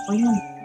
Oh iya.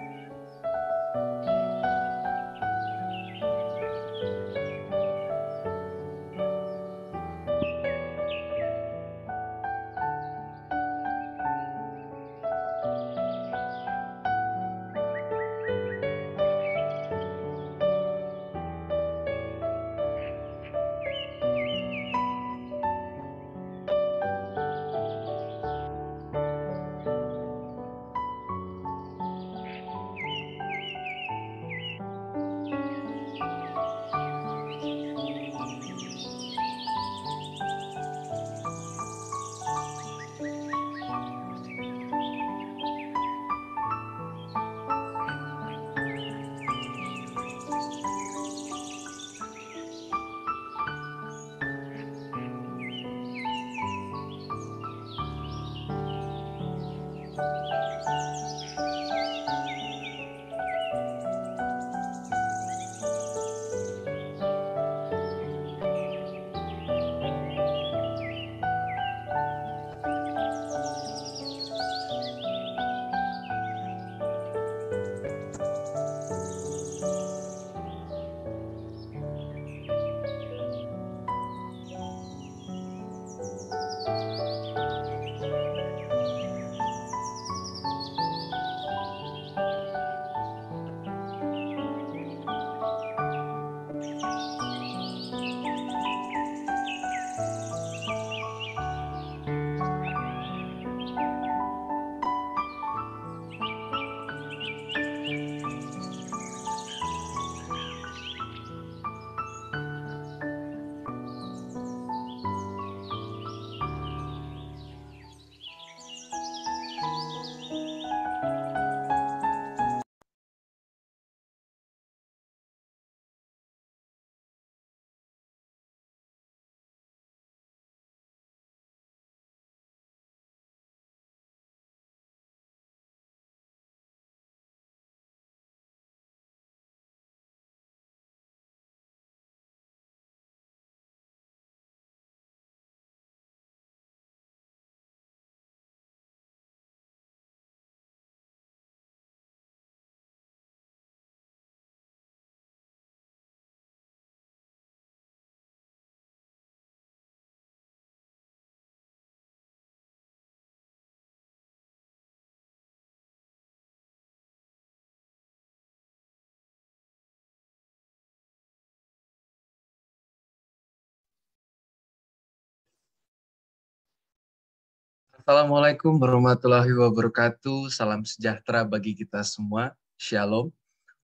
Assalamualaikum warahmatullahi wabarakatuh. Salam sejahtera bagi kita semua. Shalom.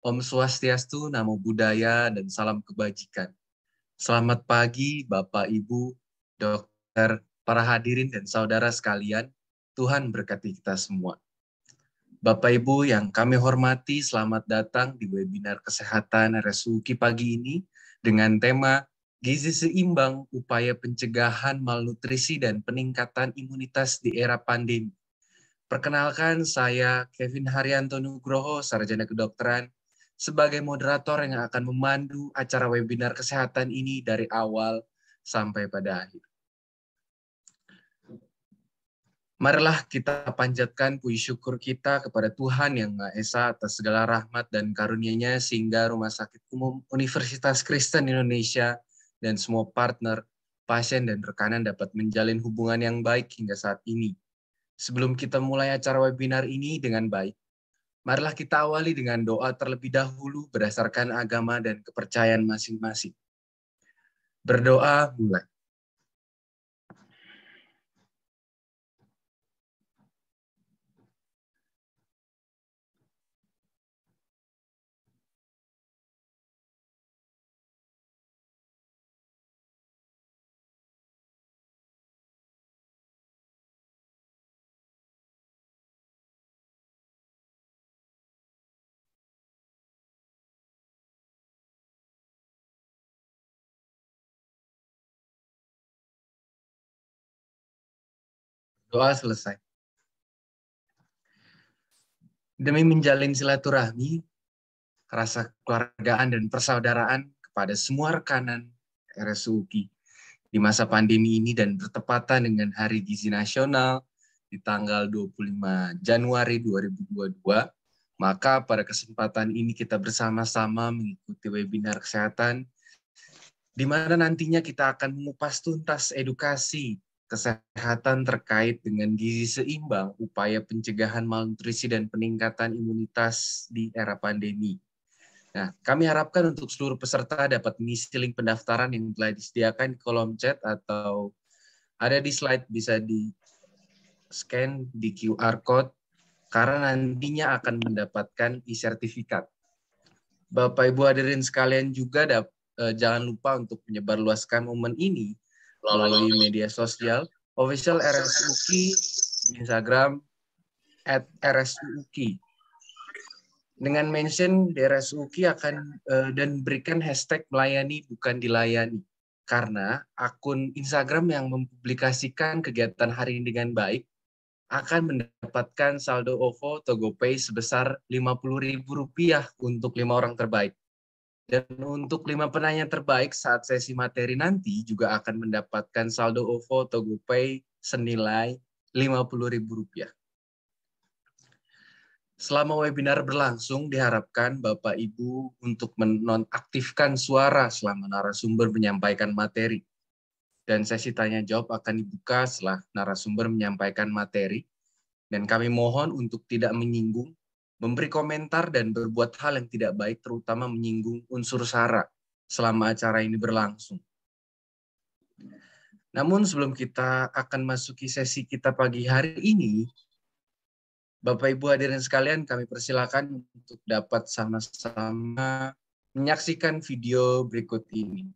Om Swastiastu, Namo Buddhaya, dan salam kebajikan. Selamat pagi Bapak, Ibu, dokter, para hadirin dan saudara sekalian. Tuhan berkati kita semua. Bapak Ibu yang kami hormati, selamat datang di webinar kesehatan RSUKI pagi ini dengan tema Gizi Seimbang, Upaya Pencegahan Malnutrisi dan Peningkatan Imunitas di Era Pandemi. Perkenalkan, saya Kevin Haryanto Nugroho, Sarjana Kedokteran, sebagai moderator yang akan memandu acara webinar kesehatan ini dari awal sampai pada akhir. Marilah kita panjatkan puji syukur kita kepada Tuhan Yang Maha Esa atas segala rahmat dan karunia-Nya sehingga Rumah Sakit Umum Universitas Kristen Indonesia dan semua partner, pasien, dan rekanan dapat menjalin hubungan yang baik hingga saat ini. Sebelum kita mulai acara webinar ini dengan baik, marilah kita awali dengan doa terlebih dahulu berdasarkan agama dan kepercayaan masing-masing. Berdoa mulai. Doa selesai. Demi menjalin silaturahmi, rasa kekeluargaan dan persaudaraan kepada semua rekanan RSUKI di masa pandemi ini dan bertepatan dengan Hari Gizi Nasional di tanggal 25 Januari 2022. Maka pada kesempatan ini kita bersama-sama mengikuti webinar kesehatan, di mana nantinya kita akan mengupas tuntas edukasi kesehatan terkait dengan gizi seimbang, upaya pencegahan malnutrisi dan peningkatan imunitas di era pandemi. Nah, kami harapkan untuk seluruh peserta dapat mengisi link pendaftaran yang telah disediakan di kolom chat atau ada di slide, bisa di-scan di QR code, karena nantinya akan mendapatkan e-sertifikat. Bapak Ibu hadirin sekalian juga jangan lupa untuk menyebarluaskan momen ini melalui media sosial, official RSUKI di Instagram @RSUKI. Dengan mention di RSUKI dan berikan hashtag melayani bukan dilayani. Karena akun Instagram yang mempublikasikan kegiatan hari ini dengan baik akan mendapatkan saldo OVO TogoPay sebesar Rp50.000 untuk 5 orang terbaik. Dan untuk 5 penanya terbaik saat sesi materi nanti juga akan mendapatkan saldo OVO TogoPay senilai Rp50.000. Selama webinar berlangsung, diharapkan Bapak Ibu untuk menonaktifkan suara selama narasumber menyampaikan materi. Dan sesi tanya jawab akan dibuka setelah narasumber menyampaikan materi. Dan kami mohon untuk tidak menyinggung, memberi komentar dan berbuat hal yang tidak baik, terutama menyinggung unsur SARA selama acara ini berlangsung. Namun sebelum kita akan masuki sesi kita pagi hari ini, Bapak Ibu hadirin sekalian, kami persilakan untuk dapat sama-sama menyaksikan video berikut ini.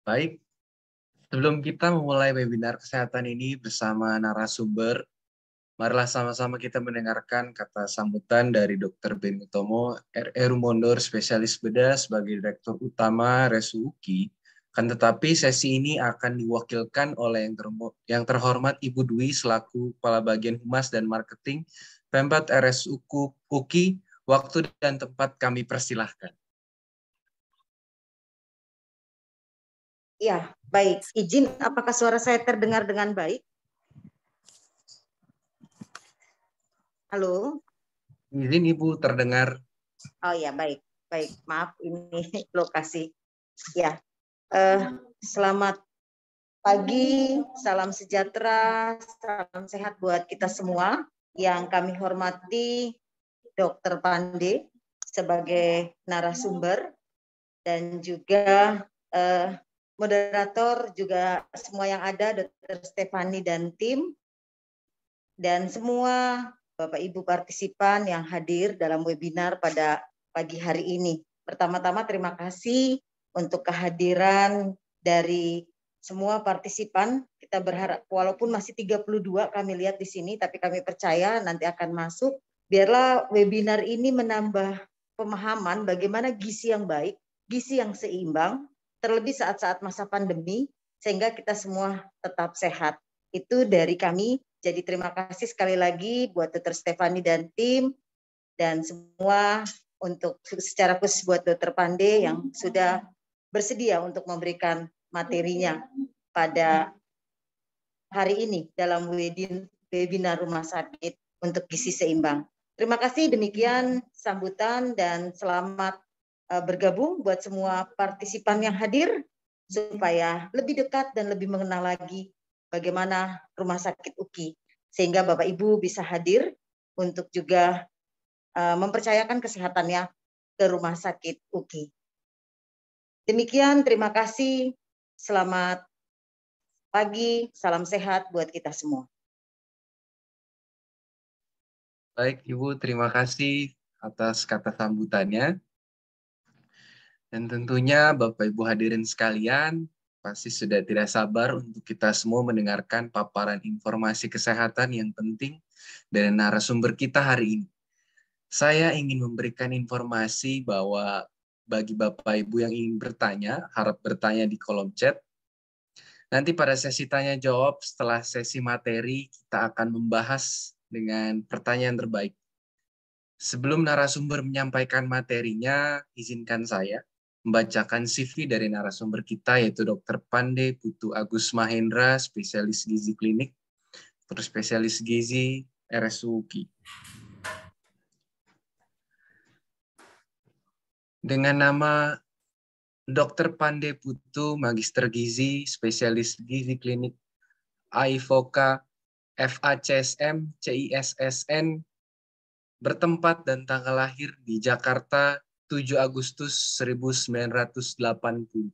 Baik, sebelum kita memulai webinar kesehatan ini bersama narasumber, marilah sama-sama kita mendengarkan kata sambutan dari Dr. Beni Utomo, RR Mondor, spesialis bedah sebagai Direktur Utama RSU UKI. Kan tetapi sesi ini akan diwakilkan oleh yang terhormat Ibu Dwi selaku Kepala Bagian Humas dan Marketing Pembat RSU UKI. Waktu dan tempat kami persilahkan. Ya, baik. Izin, apakah suara saya terdengar dengan baik? Halo? Izin Ibu terdengar. Oh ya, baik. Baik, maaf ini lokasi. Ya, selamat pagi, salam sejahtera, salam sehat buat kita semua. Yang kami hormati Dr. Pande sebagai narasumber dan juga moderator, juga semua yang ada, Dr. Stefani dan tim, dan semua Bapak Ibu partisipan yang hadir dalam webinar pada pagi hari ini. Pertama-tama terima kasih untuk kehadiran dari semua partisipan. Kita berharap walaupun masih 32 kami lihat di sini, tapi kami percaya nanti akan masuk. Biarlah webinar ini menambah pemahaman bagaimana gizi yang baik, gizi yang seimbang, terlebih saat-saat masa pandemi, sehingga kita semua tetap sehat. Itu dari kami. Jadi terima kasih sekali lagi buat Dr. Stefani dan tim, dan semua untuk secara khusus buat Dr. Pande yang sudah bersedia untuk memberikan materinya pada hari ini dalam webinar rumah sakit untuk gizi seimbang. Terima kasih, demikian sambutan dan selamat bergabung buat semua partisipan yang hadir supaya lebih dekat dan lebih mengenal lagi bagaimana rumah sakit UKI, sehingga Bapak Ibu bisa hadir untuk juga mempercayakan kesehatannya ke rumah sakit UKI. Demikian, terima kasih. Selamat pagi, salam sehat buat kita semua. Baik, Ibu, terima kasih atas kata sambutannya. Dan tentunya Bapak Ibu hadirin sekalian, pasti sudah tidak sabar untuk kita semua mendengarkan paparan informasi kesehatan yang penting dari narasumber kita hari ini. Saya ingin memberikan informasi bahwa bagi Bapak Ibu yang ingin bertanya, harap bertanya di kolom chat. Nanti pada sesi tanya jawab setelah sesi materi, kita akan membahas dengan pertanyaan terbaik. Sebelum narasumber menyampaikan materinya, izinkan saya membacakan CV dari narasumber kita, yaitu Dr. Pande Putu Agus Mahendra, spesialis gizi klinik, terus spesialis gizi RSU UKI. Dengan nama Dr. Pande Putu, Magister Gizi, spesialis gizi klinik, AIVOKA, FACSM, CISSN, bertempat dan tanggal lahir di Jakarta 7 Agustus 1980.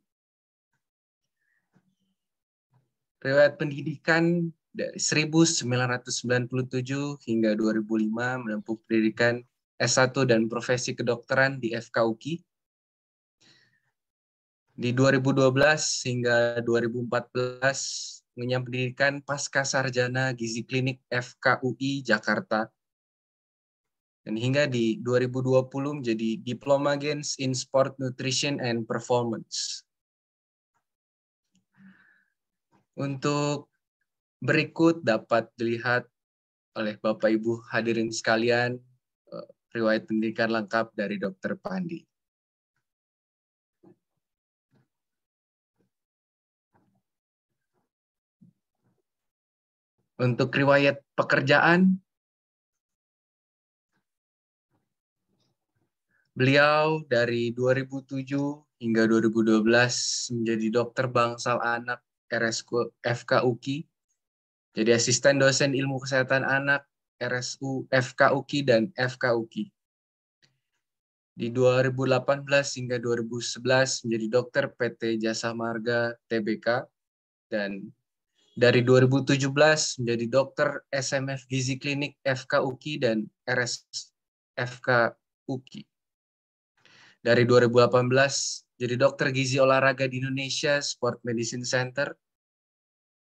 Riwayat pendidikan dari 1997 hingga 2005 menempuh pendidikan S1 dan profesi kedokteran di FKUKI. Di 2012 hingga 2014 mengenyam pendidikan pasca sarjana gizi klinik FKUI Jakarta. Dan hingga di 2020 menjadi Diploma Gens in Sport Nutrition and Performance. Untuk berikut dapat dilihat oleh Bapak Ibu hadirin sekalian riwayat pendidikan lengkap dari Dr. Pandi. Untuk riwayat pekerjaan, beliau dari 2007 hingga 2012 menjadi dokter bangsal anak RSU FKUKI, jadi asisten dosen ilmu kesehatan anak RSU FKUKI dan FKUKI. Di 2018 hingga 2011 menjadi dokter PT Jasa Marga Tbk, dan dari 2017 menjadi dokter SMF Gizi Klinik FKUKI dan RS FKUKI. Dari 2018 jadi dokter gizi olahraga di Indonesia Sport Medicine Center.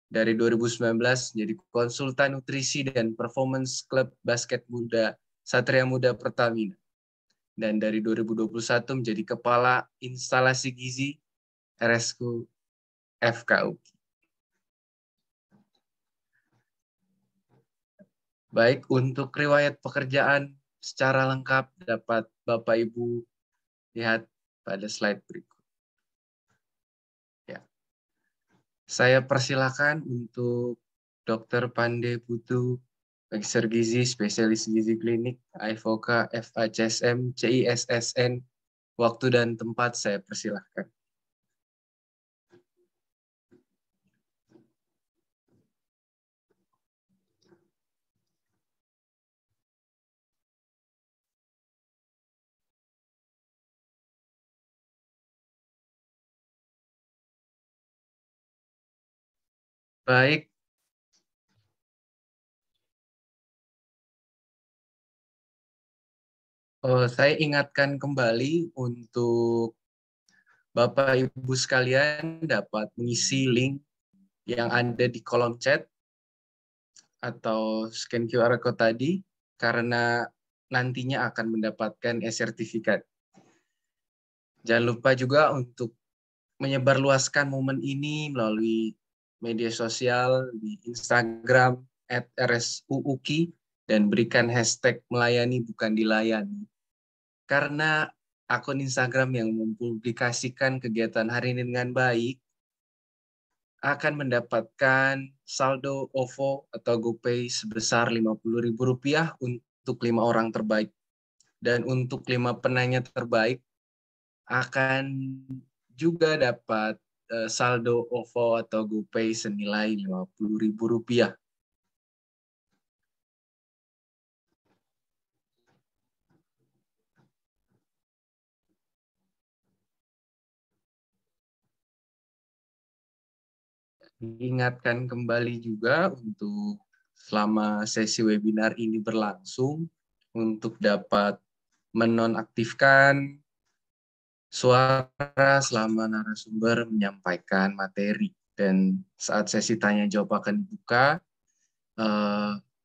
Dari 2019 jadi konsultan nutrisi dan performance klub basket muda Satria Muda Pertamina. Dan dari 2021 menjadi kepala instalasi gizi RSU FKU. Baik, untuk riwayat pekerjaan secara lengkap dapat Bapak Ibu lihat pada slide berikut. Ya. Saya persilakan untuk Dr. Pande Putu, Magister Gizi, Spesialis Gizi Klinik, AIVOKA, FACSM, CISSN. Waktu dan tempat saya persilahkan. Baik. Saya ingatkan kembali untuk Bapak Ibu sekalian dapat mengisi link yang ada di kolom chat atau scan QR code tadi karena nantinya akan mendapatkan e-sertifikat. Jangan lupa juga untuk menyebarluaskan momen ini melalui media sosial di Instagram @rsuuki dan berikan hashtag melayani bukan dilayani. Karena akun Instagram yang mempublikasikan kegiatan hari ini dengan baik akan mendapatkan saldo OVO atau GoPay sebesar Rp50.000 untuk 5 orang terbaik. Dan untuk 5 penanya terbaik akan juga dapat saldo OVO atau GoPay senilai Rp50.000. Diingatkan kembali juga untuk selama sesi webinar ini berlangsung untuk dapat menonaktifkan suara selama narasumber menyampaikan materi. Dan saat sesi tanya jawab akan dibuka,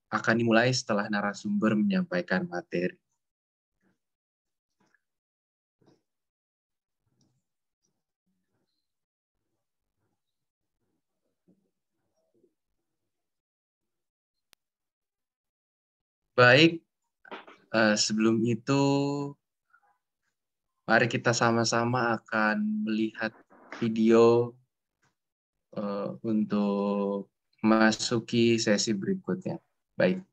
akan dimulai setelah narasumber menyampaikan materi. Baik, sebelum itu mari kita sama-sama akan melihat video untuk memasuki sesi berikutnya. Baik.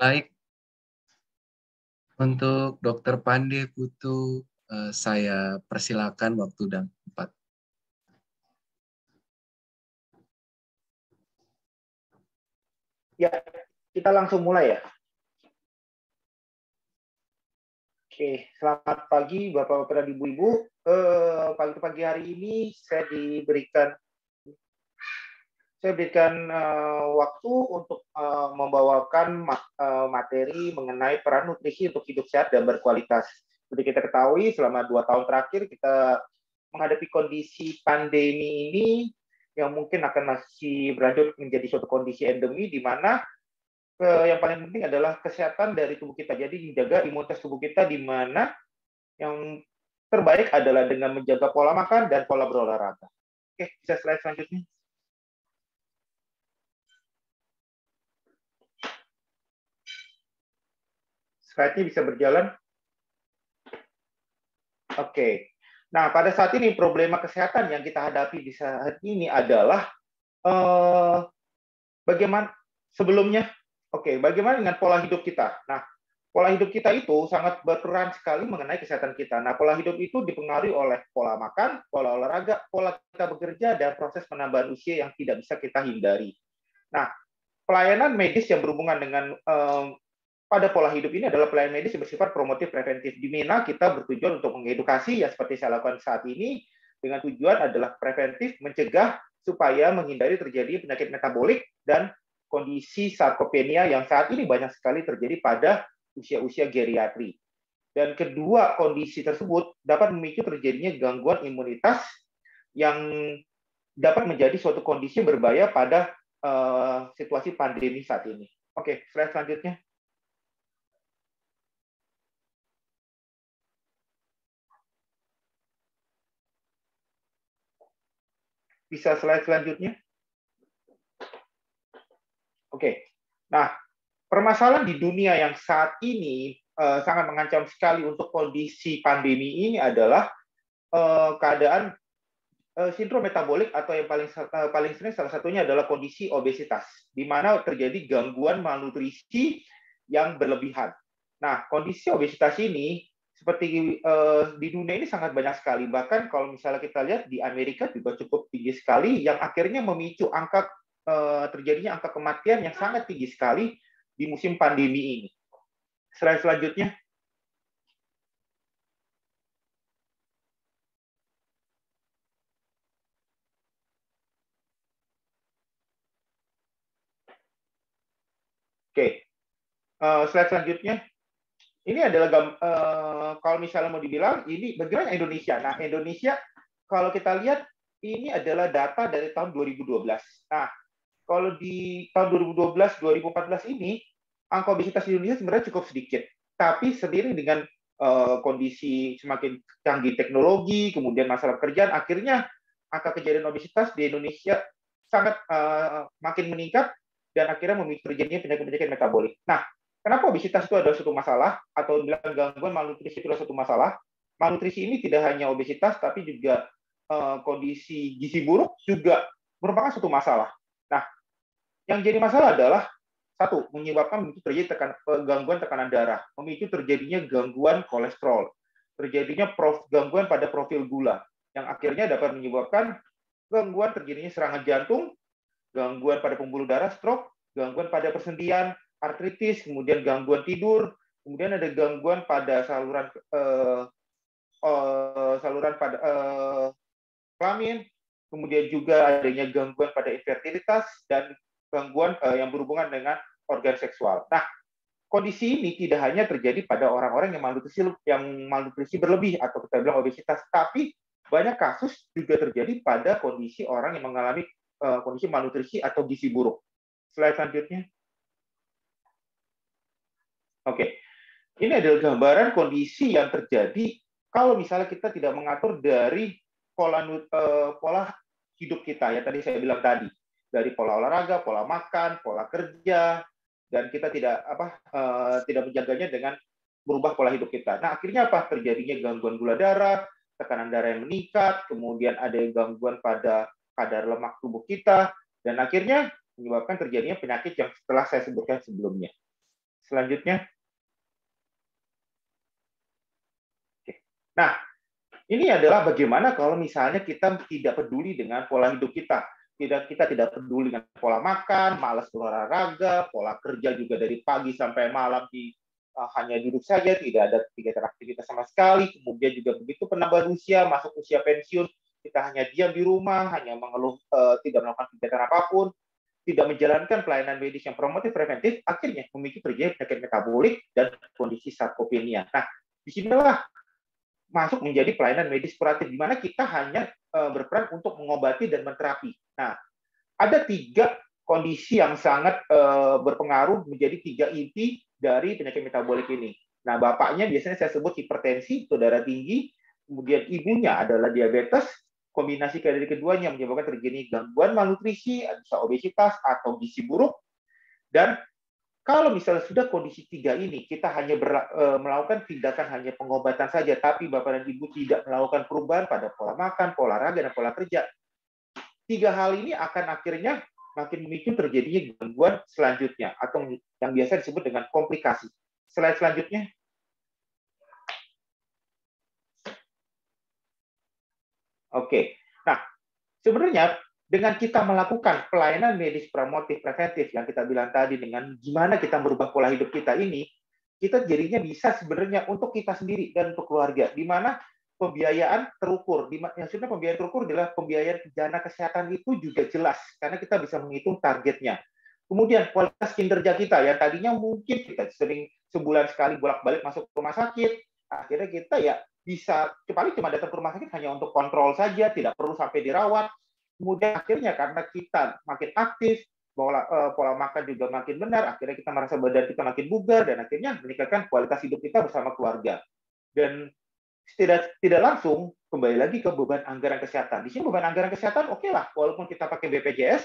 Baik, untuk Dokter Pande Putu, saya persilakan waktu dan tempat. Ya, kita langsung mulai ya. Oke, selamat pagi Bapak-Bapak dan Ibu-Ibu. Pagi hari ini saya berikan waktu untuk membawakan materi mengenai peran nutrisi untuk hidup sehat dan berkualitas. Seperti kita ketahui, selama 2 tahun terakhir kita menghadapi kondisi pandemi ini yang mungkin akan masih berlanjut menjadi suatu kondisi endemi, di mana yang paling penting adalah kesehatan dari tubuh kita. Jadi menjaga imunitas tubuh kita, di mana yang terbaik adalah dengan menjaga pola makan dan pola berolahraga. Oke, bisa slide selanjutnya. Slide-nya bisa berjalan. Oke. Nah, pada saat ini problema kesehatan yang kita hadapi di saat ini adalah bagaimana sebelumnya. Oke, bagaimana dengan pola hidup kita? Nah, pola hidup kita itu sangat berperan sekali mengenai kesehatan kita. Nah, pola hidup itu dipengaruhi oleh pola makan, pola olahraga, pola kita bekerja, dan proses penambahan usia yang tidak bisa kita hindari. Nah, pelayanan medis yang berhubungan dengan pada pola hidup ini adalah pelayanan medis yang bersifat promotif preventif, di mana kita bertujuan untuk mengedukasi, ya seperti saya lakukan saat ini, dengan tujuan adalah preventif, mencegah supaya menghindari terjadi penyakit metabolik dan kondisi sarkopenia yang saat ini banyak sekali terjadi pada usia-usia geriatri. Dan kedua kondisi tersebut dapat memicu terjadinya gangguan imunitas yang dapat menjadi suatu kondisi yang berbahaya pada situasi pandemi saat ini. Oke, slide selanjutnya. Bisa slide selanjutnya. Oke. Nah, permasalahan di dunia yang saat ini sangat mengancam sekali untuk kondisi pandemi ini adalah keadaan sindrom metabolik, atau yang paling sering salah satunya adalah kondisi obesitas, di mana terjadi gangguan malnutrisi yang berlebihan. Nah, kondisi obesitas ini seperti di dunia ini sangat banyak sekali. Bahkan kalau misalnya kita lihat di Amerika juga cukup tinggi sekali, yang akhirnya memicu angka terjadinya angka kematian yang sangat tinggi sekali di musim pandemi ini. Slide selanjutnya. Oke, slide selanjutnya. Ini adalah kalau misalnya mau dibilang ini bagaimana Indonesia. Nah, Indonesia kalau kita lihat ini adalah data dari tahun 2012. Nah, kalau di tahun 2012-2014 ini angka obesitas di Indonesia sebenarnya cukup sedikit. Tapi seiring dengan kondisi semakin canggih teknologi, kemudian masalah pekerjaan, akhirnya angka kejadian obesitas di Indonesia sangat makin meningkat dan akhirnya memicu terjadinya penyakit-penyakit metabolik. Nah, kenapa obesitas itu adalah suatu masalah, atau bilang gangguan malnutrisi itu adalah suatu masalah? Malnutrisi ini tidak hanya obesitas, tapi juga kondisi gizi buruk juga merupakan suatu masalah. Nah, yang jadi masalah adalah satu, menyebabkan terjadi gangguan tekanan darah, memicu terjadinya gangguan kolesterol, terjadinya gangguan pada profil gula, yang akhirnya dapat menyebabkan gangguan terjadinya serangan jantung, gangguan pada pembuluh darah, stroke, gangguan pada persendian, artritis, kemudian gangguan tidur, kemudian ada gangguan pada saluran pada kelamin, kemudian juga adanya gangguan pada infertilitas dan gangguan yang berhubungan dengan organ seksual. Nah, kondisi ini tidak hanya terjadi pada orang-orang yang malnutrisi berlebih atau kita bilang obesitas, tapi banyak kasus juga terjadi pada kondisi orang yang mengalami kondisi malnutrisi atau gizi buruk. Slide selanjutnya. Oke, ini adalah gambaran kondisi yang terjadi kalau misalnya kita tidak mengatur dari pola hidup kita, ya tadi saya bilang tadi, dari pola olahraga, pola makan, pola kerja, dan kita tidak menjaganya dengan merubah pola hidup kita. Nah, akhirnya apa? Terjadinya gangguan gula darah, tekanan darah yang meningkat, kemudian ada gangguan pada kadar lemak tubuh kita, dan akhirnya menyebabkan terjadinya penyakit yang setelah saya sebutkan sebelumnya. Selanjutnya. Nah, ini adalah bagaimana kalau misalnya kita tidak peduli dengan pola hidup kita. Kita tidak peduli dengan pola makan, malas berolahraga, pola kerja juga dari pagi sampai malam hanya duduk saja, tidak ada kegiatan aktivitas sama sekali. Kemudian juga begitu penambah usia, masuk usia pensiun, kita hanya diam di rumah, hanya mengeluh, tidak melakukan kegiatan apapun, tidak menjalankan pelayanan medis yang promotif preventif, akhirnya memicu terjadi penyakit metabolik dan kondisi sarkopenia. Nah, disinilah masuk menjadi pelayanan medis kuratif, di mana kita hanya berperan untuk mengobati dan menterapi. Nah, ada 3 kondisi yang sangat berpengaruh menjadi 3 inti dari penyakit metabolik ini. Nah, bapaknya biasanya saya sebut hipertensi atau darah tinggi, kemudian ibunya adalah diabetes, kombinasi dari keduanya menyebabkan terjadi gangguan malnutrisi, bisa obesitas atau gizi buruk, dan kalau misalnya sudah kondisi 3 ini, kita hanya melakukan tindakan hanya pengobatan saja, tapi Bapak dan Ibu tidak melakukan perubahan pada pola makan, pola olahraga, dan pola kerja. 3 hal ini akan akhirnya makin memicu terjadinya gangguan selanjutnya, atau yang biasa disebut dengan komplikasi. Slide selanjutnya. Oke. Nah, sebenarnya dengan kita melakukan pelayanan medis promotif preventif yang kita bilang tadi, dengan gimana kita merubah pola hidup kita ini, kita jadinya bisa sebenarnya untuk kita sendiri dan untuk keluarga, di mana pembiayaan terukur. Yang sebenarnya pembiayaan terukur adalah pembiayaan dana kesehatan itu juga jelas, karena kita bisa menghitung targetnya. Kemudian kualitas kinerja kita, yang tadinya mungkin kita sering sebulan sekali bolak-balik masuk ke rumah sakit, akhirnya kita ya bisa paling cuma datang ke rumah sakit hanya untuk kontrol saja, tidak perlu sampai dirawat. Kemudian akhirnya karena kita makin aktif, pola makan juga makin benar, akhirnya kita merasa badan kita makin bugar, dan akhirnya meningkatkan kualitas hidup kita bersama keluarga. Dan tidak langsung kembali lagi ke beban anggaran kesehatan. Di sini beban anggaran kesehatan oke lah, walaupun kita pakai BPJS,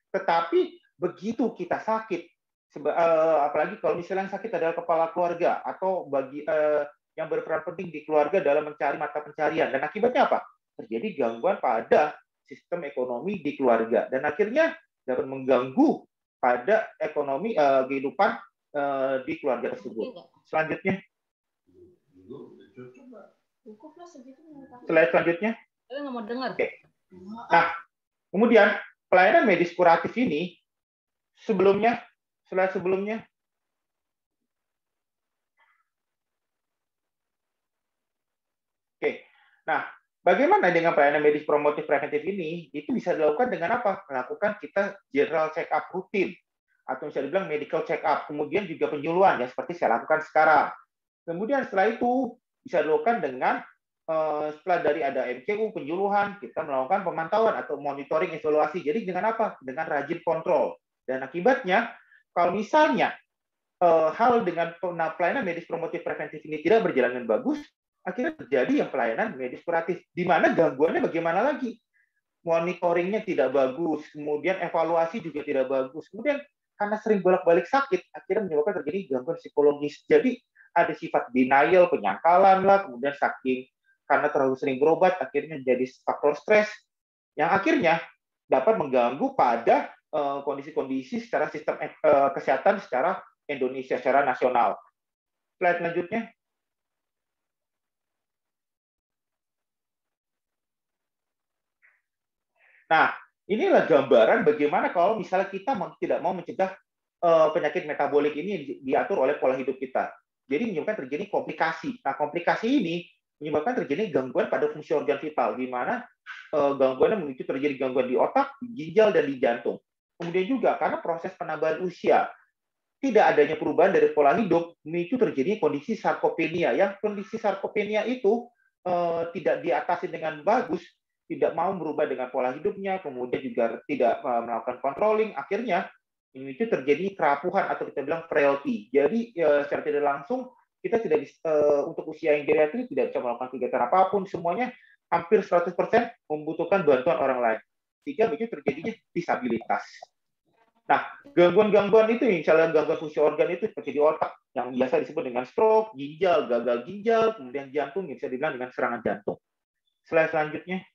tetapi begitu kita sakit, apalagi kalau misalnya yang sakit adalah kepala keluarga atau bagi yang berperan penting di keluarga dalam mencari mata pencarian, dan akibatnya apa? Terjadi gangguan pada sistem ekonomi di keluarga, dan akhirnya dapat mengganggu pada ekonomi kehidupan di keluarga tersebut. Selanjutnya. Slide selanjutnya. Oke. Nah, kemudian pelayanan medis kuratif ini sebelumnya, slide sebelumnya. Oke. Nah, bagaimana dengan pelayanan medis promotif preventif ini? Itu bisa dilakukan dengan apa? Melakukan kita general check up rutin, atau bisa dibilang medical check up. Kemudian juga penyuluhan, ya seperti saya lakukan sekarang. Kemudian setelah itu bisa dilakukan dengan setelah dari ada MCU, penyuluhan, kita melakukan pemantauan atau monitoring evaluasi. Jadi dengan apa? Dengan rajin kontrol. Dan akibatnya, kalau misalnya hal dengan pelayanan medis promotif preventif ini tidak berjalan dengan bagus, akhirnya terjadi yang pelayanan medis kuratif, di mana gangguannya bagaimana lagi? Monitoringnya tidak bagus, kemudian evaluasi juga tidak bagus, kemudian karena sering bolak-balik sakit, akhirnya menyebabkan terjadi gangguan psikologis. Jadi ada sifat denial, penyangkalan lah, kemudian saking karena terlalu sering berobat, akhirnya jadi faktor stres, yang akhirnya dapat mengganggu pada kondisi-kondisi secara sistem kesehatan secara Indonesia, secara nasional. Slide selanjutnya. Nah, inilah gambaran bagaimana kalau misalnya kita tidak mau mencegah penyakit metabolik ini diatur oleh pola hidup kita. Jadi menyebabkan terjadi komplikasi. Nah, komplikasi ini menyebabkan terjadi gangguan pada fungsi organ vital, di mana gangguannya memicu terjadi gangguan di otak, di ginjal, dan di jantung. Kemudian juga karena proses penambahan usia, tidak adanya perubahan dari pola hidup, memicu terjadi kondisi sarkopenia. Yang kondisi sarkopenia itu tidak diatasi dengan bagus, tidak mau berubah dengan pola hidupnya, kemudian juga tidak melakukan controlling, akhirnya itu terjadi kerapuhan atau kita bilang frailty. Jadi secara tidak langsung kita tidak untuk usia yang geriatrik tidak bisa melakukan kegiatan apapun, semuanya hampir 100% membutuhkan bantuan orang lain, sehingga itu terjadinya disabilitas. Nah, gangguan-gangguan itu, misalnya gangguan fungsi organ itu seperti di otak, yang biasa disebut dengan stroke, ginjal, gagal ginjal, kemudian jantung, yang bisa dibilang dengan serangan jantung. Slide selanjutnya.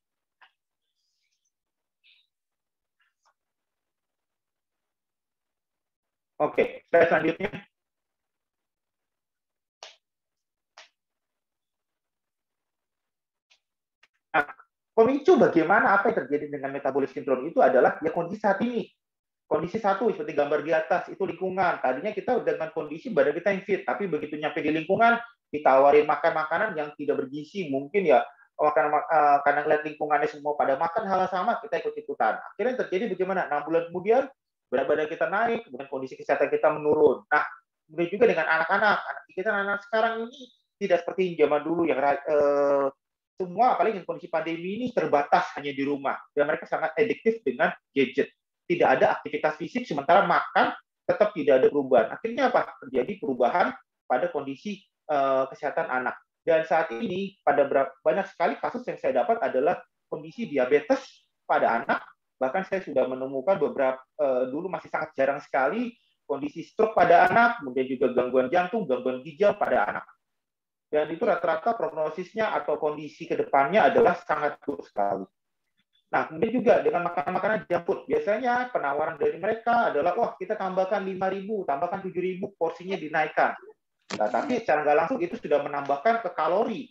Oke, slide selanjutnya. Nah, pemicu bagaimana apa yang terjadi dengan metabolic syndrome itu adalah ya kondisi saat ini. Kondisi satu seperti gambar di atas itu lingkungan. Tadinya kita dengan kondisi badan kita yang fit, tapi begitu nyampe di lingkungan ditawarin makan makanan yang tidak bergizi, mungkin ya karena lihat lingkungannya semua pada makan hal yang sama, kita ikut-ikutan. Akhirnya yang terjadi bagaimana? 6 bulan kemudian berat badan kita naik, kemudian kondisi kesehatan kita menurun. Nah, kemudian juga dengan anak-anak. Anak sekarang ini tidak seperti zaman dulu yang semua, apalagi dengan kondisi pandemi ini terbatas hanya di rumah. Dan mereka sangat adiktif dengan gadget. Tidak ada aktivitas fisik, sementara makan tetap tidak ada perubahan. Akhirnya apa? Terjadi perubahan pada kondisi kesehatan anak. Dan saat ini pada banyak sekali kasus yang saya dapat adalah kondisi diabetes pada anak. Bahkan saya sudah menemukan beberapa dulu masih sangat jarang sekali kondisi stroke pada anak, kemudian juga gangguan jantung, gangguan ginjal pada anak. Dan itu rata-rata prognosisnya atau kondisi ke depannya adalah sangat buruk sekali. Nah, kemudian juga dengan makanan-makanan junk food, biasanya penawaran dari mereka adalah, wah kita tambahkan 5.000, tambahkan 7.000, porsinya dinaikkan. Nah, tapi secara nggak langsung itu sudah menambahkan ke kalori.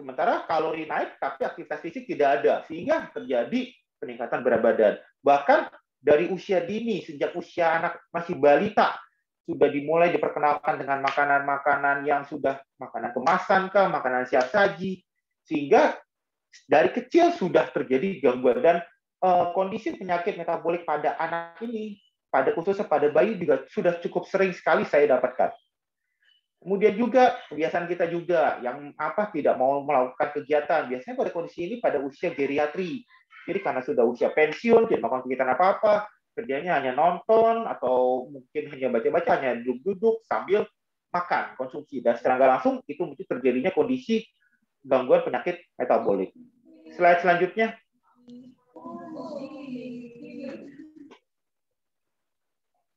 Sementara kalori naik, tapi aktivitas fisik tidak ada, sehingga terjadi peningkatan berat badan. Bahkan dari usia dini, sejak usia anak masih balita, sudah dimulai diperkenalkan dengan makanan-makanan yang sudah makanan kemasan, makanan siap saji, sehingga dari kecil sudah terjadi gangguan. Dan kondisi penyakit metabolik pada anak ini, khususnya pada bayi juga sudah cukup sering sekali saya dapatkan. Kemudian juga kebiasaan kita juga yang tidak mau melakukan kegiatan. Biasanya pada kondisi ini pada usia geriatri. Jadi karena sudah usia pensiun, tidak melakukan kegiatan apa-apa, kerjanya hanya nonton atau mungkin hanya baca-baca, hanya duduk-duduk sambil makan, konsumsi. Dan secara nggak langsung itu mungkin terjadinya kondisi gangguan penyakit metabolik. Slide selanjutnya.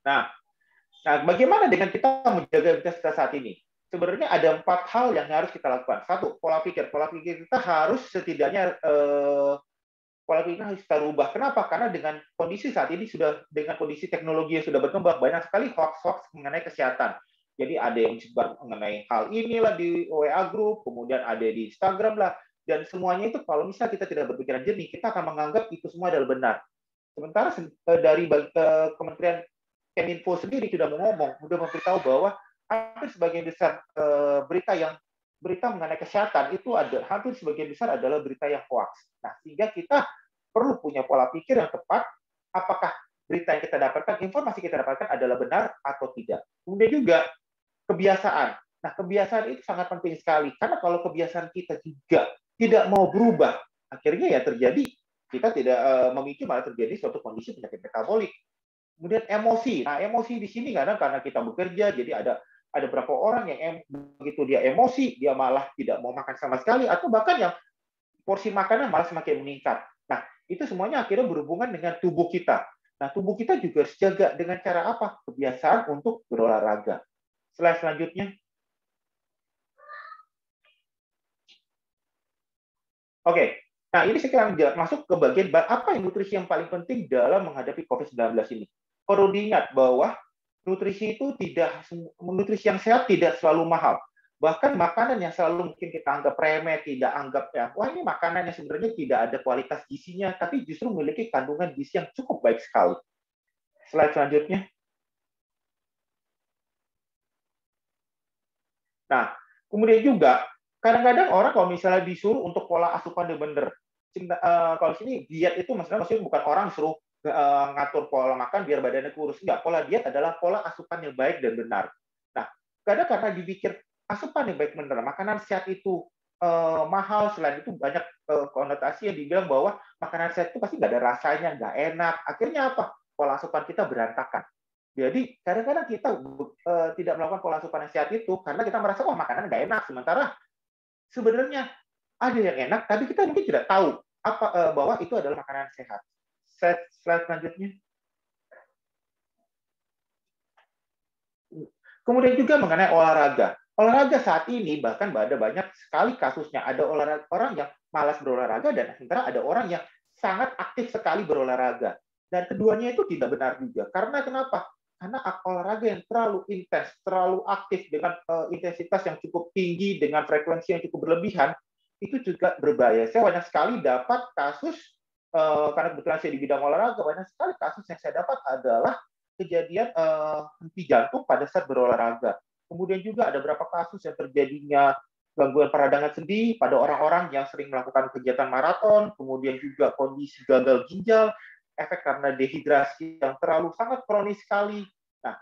Nah, bagaimana dengan kita menjaga imunitas kita saat ini? Sebenarnya ada 4 hal yang harus kita lakukan. 1, pola pikir. Pola pikir kita harus setidaknya pola pikir harus kita rubah. Kenapa? Karena dengan kondisi saat ini dengan kondisi teknologi yang sudah berkembang, banyak sekali hoax-hoax mengenai kesehatan. Jadi ada yang sebar mengenai hal inilah di WA group, kemudian ada di Instagram lah, dan semuanya itu kalau misalnya kita tidak berpikiran jernih, kita akan menganggap itu semua adalah benar. Sementara dari Kementerian Keminfo sendiri sudah memberitahu bahwa hampir sebagian besar berita mengenai kesehatan itu hampir sebagian besar adalah berita yang hoax. Nah, sehingga kita perlu punya pola pikir yang tepat, apakah berita yang kita dapatkan, informasi kita dapatkan adalah benar atau tidak. Kemudian juga kebiasaan. Nah, kebiasaan itu sangat penting sekali, karena kalau kebiasaan kita juga tidak mau berubah, akhirnya ya terjadi, kita tidak memicu malah terjadi suatu kondisi penyakit metabolik. Kemudian emosi. Nah, emosi di sini karena kita bekerja, jadi ada beberapa orang yang begitu dia emosi, dia malah tidak mau makan sama sekali, atau bahkan yang porsi makanan malah semakin meningkat. Nah, itu semuanya akhirnya berhubungan dengan tubuh kita. Nah, tubuh kita juga harus jaga dengan cara apa? Kebiasaan untuk berolahraga. Slide selanjutnya. Oke. Nah, ini sekarang masuk ke bagian apa yang nutrisi yang paling penting dalam menghadapi COVID-19 ini. Perlu diingat bahwa nutrisi yang sehat tidak selalu mahal. Bahkan makanan yang selalu mungkin kita anggap remeh, tidak anggap wah ini makanan yang sebenarnya tidak ada kualitas gizinya, tapi justru memiliki kandungan gizi yang cukup baik sekali. Slide selanjutnya. Nah, kemudian juga kadang-kadang orang kalau misalnya disuruh untuk pola asupan yang benar, kalau sini diet itu maksudnya bukan orang suruh ngatur pola makan biar badannya kurus. Enggak, pola diet adalah pola asupan yang baik dan benar. Nah, kadang karena dipikir asupan yang baik benar, makanan sehat itu mahal, selain itu banyak konotasi yang dibilang bahwa makanan sehat itu pasti nggak ada rasanya, nggak enak. Akhirnya apa? Pola asupan kita berantakan. Jadi kadang-kadang kita tidak melakukan pola asupan yang sehat itu karena kita merasa wah makanan nggak enak, sementara sebenarnya ada yang enak, tapi kita mungkin tidak tahu bahwa itu adalah makanan sehat. Slide selanjutnya. Kemudian juga mengenai olahraga. Olahraga saat ini bahkan ada banyak sekali kasusnya. Ada orang yang malas berolahraga dan sementara ada orang yang sangat aktif sekali berolahraga. Dan keduanya itu tidak benar juga. Karena kenapa? Karena olahraga yang terlalu intens, terlalu aktif dengan intensitas yang cukup tinggi, dengan frekuensi yang cukup berlebihan, itu juga berbahaya. Saya banyak sekali dapat kasus, karena kebetulan saya di bidang olahraga, banyak sekali kasus yang saya dapat adalah kejadian henti jantung pada saat berolahraga. Kemudian juga ada beberapa kasus yang terjadinya gangguan peradangan sendi pada orang-orang yang sering melakukan kegiatan maraton, kemudian juga kondisi gagal ginjal, efek karena dehidrasi yang terlalu sangat kronis sekali. Nah,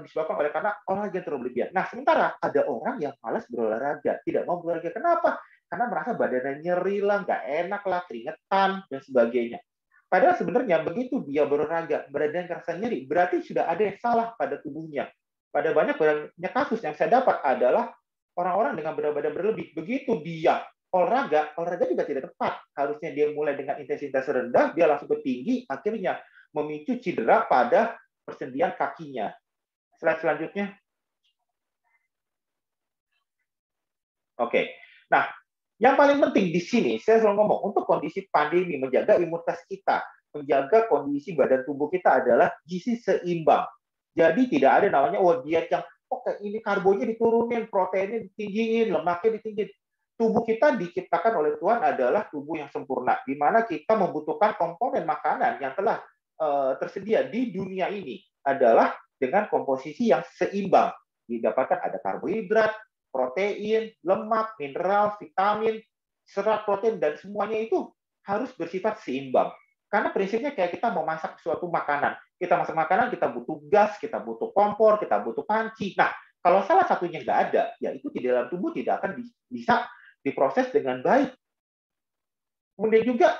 disebabkan oleh karena olahraga yang terlalu berlebihan. Nah, sementara ada orang yang malas berolahraga, tidak mau berolahraga. Kenapa? Karena merasa badannya nyeri lah, nggak enak lah, keringetan, dan sebagainya. Padahal sebenarnya begitu dia berolahraga, badannya terasa nyeri, berarti sudah ada yang salah pada tubuhnya. Pada banyak kasus yang saya dapat adalah orang-orang dengan berat badan berlebih. Begitu dia olahraga juga tidak tepat. Harusnya dia mulai dengan intensitas rendah, dia langsung ke tinggi, akhirnya memicu cedera pada persendian kakinya. Slide selanjutnya. Oke. Nah, yang paling penting di sini, saya selalu ngomong, untuk kondisi pandemi, menjaga imunitas kita, menjaga kondisi badan tubuh kita adalah gizi seimbang. Jadi tidak ada namanya, diet yang, oke, ini karbonya diturunin, proteinnya ditinggiin, lemaknya ditinggiin. Tubuh kita diciptakan oleh Tuhan adalah tubuh yang sempurna, di mana kita membutuhkan komponen makanan yang telah tersedia di dunia ini adalah dengan komposisi yang seimbang. Didapatkan ada karbohidrat, protein, lemak, mineral, vitamin, serat, protein, dan semuanya itu harus bersifat seimbang. Karena prinsipnya kayak kita mau masak suatu makanan. Kita masak makanan, kita butuh gas, kita butuh kompor, kita butuh panci. Nah, kalau salah satunya nggak ada, ya itu di dalam tubuh tidak akan bisa diproses dengan baik. Kemudian juga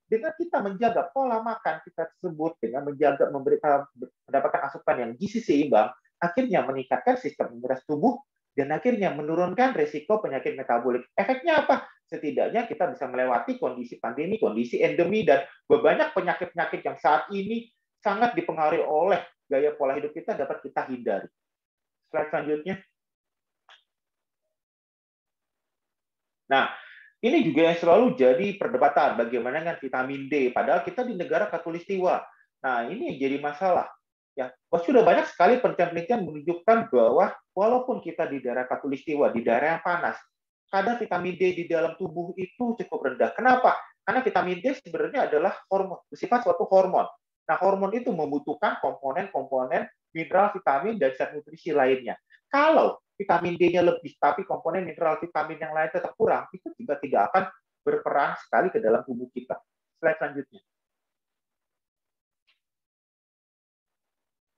dengan kita menjaga pola makan kita tersebut, dengan menjaga mendapatkan asupan yang gizi seimbang, akhirnya meningkatkan sistem imunitas tubuh dan akhirnya menurunkan risiko penyakit metabolik. Efeknya apa? Setidaknya kita bisa melewati kondisi pandemi, kondisi endemi, dan banyak penyakit-penyakit yang saat ini sangat dipengaruhi oleh gaya pola hidup kita dapat kita hindari. Slide selanjutnya. Nah, ini juga yang selalu jadi perdebatan, bagaimana dengan vitamin D, padahal kita di negara Khatulistiwa. Nah, ini yang jadi masalah. Ya, sudah banyak sekali penelitian menunjukkan bahwa walaupun kita di daerah Khatulistiwa, di daerah yang panas, kadar vitamin D di dalam tubuh itu cukup rendah. Kenapa? Karena vitamin D sebenarnya adalah hormon, bersifat suatu hormon. Nah, hormon itu membutuhkan komponen-komponen mineral, vitamin, dan zat nutrisi lainnya. Kalau vitamin D-nya lebih, tapi komponen mineral, vitamin yang lain tetap kurang, itu juga tidak akan berperan sekali ke dalam tubuh kita. Slide selanjutnya.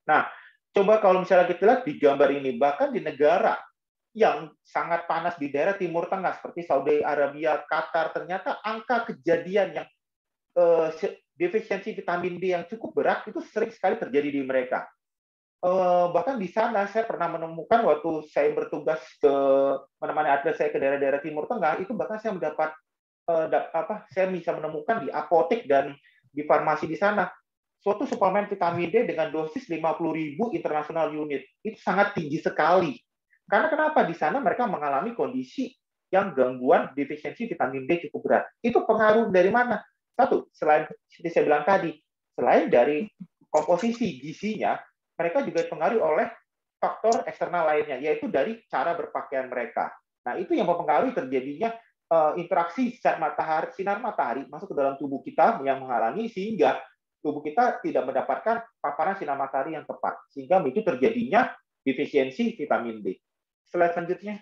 Nah, coba kalau misalnya kita lihat di gambar ini, bahkan di negara yang sangat panas di daerah Timur Tengah, seperti Saudi Arabia, Qatar, ternyata angka kejadian yang defisiensi vitamin D yang cukup berat itu sering sekali terjadi di mereka. Bahkan di sana saya pernah menemukan waktu saya bertugas ke menemani atlet saya ke daerah-daerah Timur Tengah, itu bahkan saya mendapat saya bisa menemukan di apotek dan di farmasi di sana suatu suplemen vitamin D dengan dosis 50.000 international unit. Itu sangat tinggi sekali. Karena kenapa? Di sana mereka mengalami kondisi yang gangguan defisiensi vitamin D cukup berat. Itu pengaruh dari mana? Satu, selain seperti saya bilang tadi, selain dari komposisi gizinya, mereka juga dipengaruhi oleh faktor eksternal lainnya, yaitu dari cara berpakaian mereka. Nah, itu yang mempengaruhi terjadinya interaksi sinar matahari masuk ke dalam tubuh kita yang menghalangi sehingga tubuh kita tidak mendapatkan paparan sinar matahari yang tepat, sehingga itu terjadinya defisiensi vitamin D. Slide selanjutnya.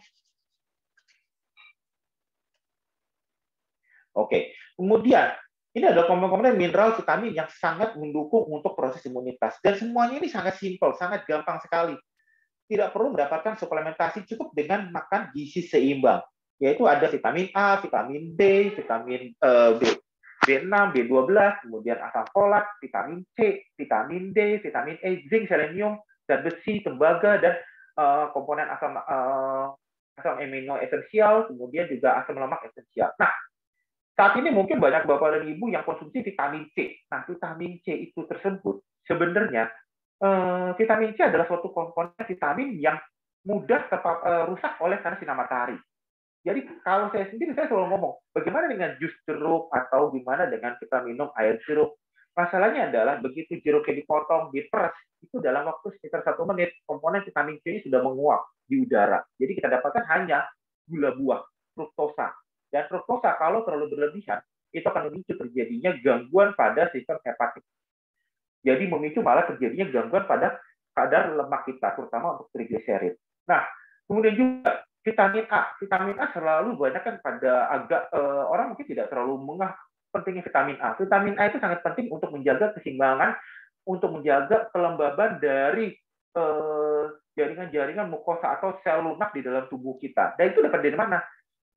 Oke, kemudian ini adalah komponen mineral vitamin yang sangat mendukung untuk proses imunitas. Dan semuanya ini sangat simpel, sangat gampang sekali. Tidak perlu mendapatkan suplementasi, cukup dengan makan gizi seimbang. Yaitu ada vitamin A, vitamin B, vitamin B6, B12, kemudian asam folat, vitamin C, vitamin D, vitamin E, zinc, selenium, dan besi, tembaga, dan komponen asam amino esensial, kemudian juga asam lemak esensial. Nah, saat ini mungkin banyak Bapak dan Ibu yang konsumsi vitamin C. Nah, vitamin C itu tersebut sebenarnya vitamin C adalah suatu komponen vitamin yang mudah rusak oleh karena sinar matahari. Jadi kalau saya sendiri, saya selalu ngomong, bagaimana dengan jus jeruk atau gimana dengan kita minum air jeruk. Masalahnya adalah begitu jeruknya dipotong, diperes, itu dalam waktu sekitar 1 menit, komponen vitamin C ini sudah menguap di udara. Jadi kita dapatkan hanya gula buah. fruktosa. Dan fruktosa kalau terlalu berlebihan, itu akan memicu terjadinya gangguan pada sistem hepatik. Jadi memicu malah terjadinya gangguan pada kadar lemak kita, terutama untuk trigliserid. Nah, kemudian juga vitamin A. Vitamin A selalu banyak kan pada orang mungkin tidak terlalu mengeh pentingnya vitamin A. Vitamin A itu sangat penting untuk menjaga keseimbangan, untuk menjaga kelembaban dari jaringan-jaringan mukosa atau sel lunak di dalam tubuh kita. Dan itu dapat dari mana?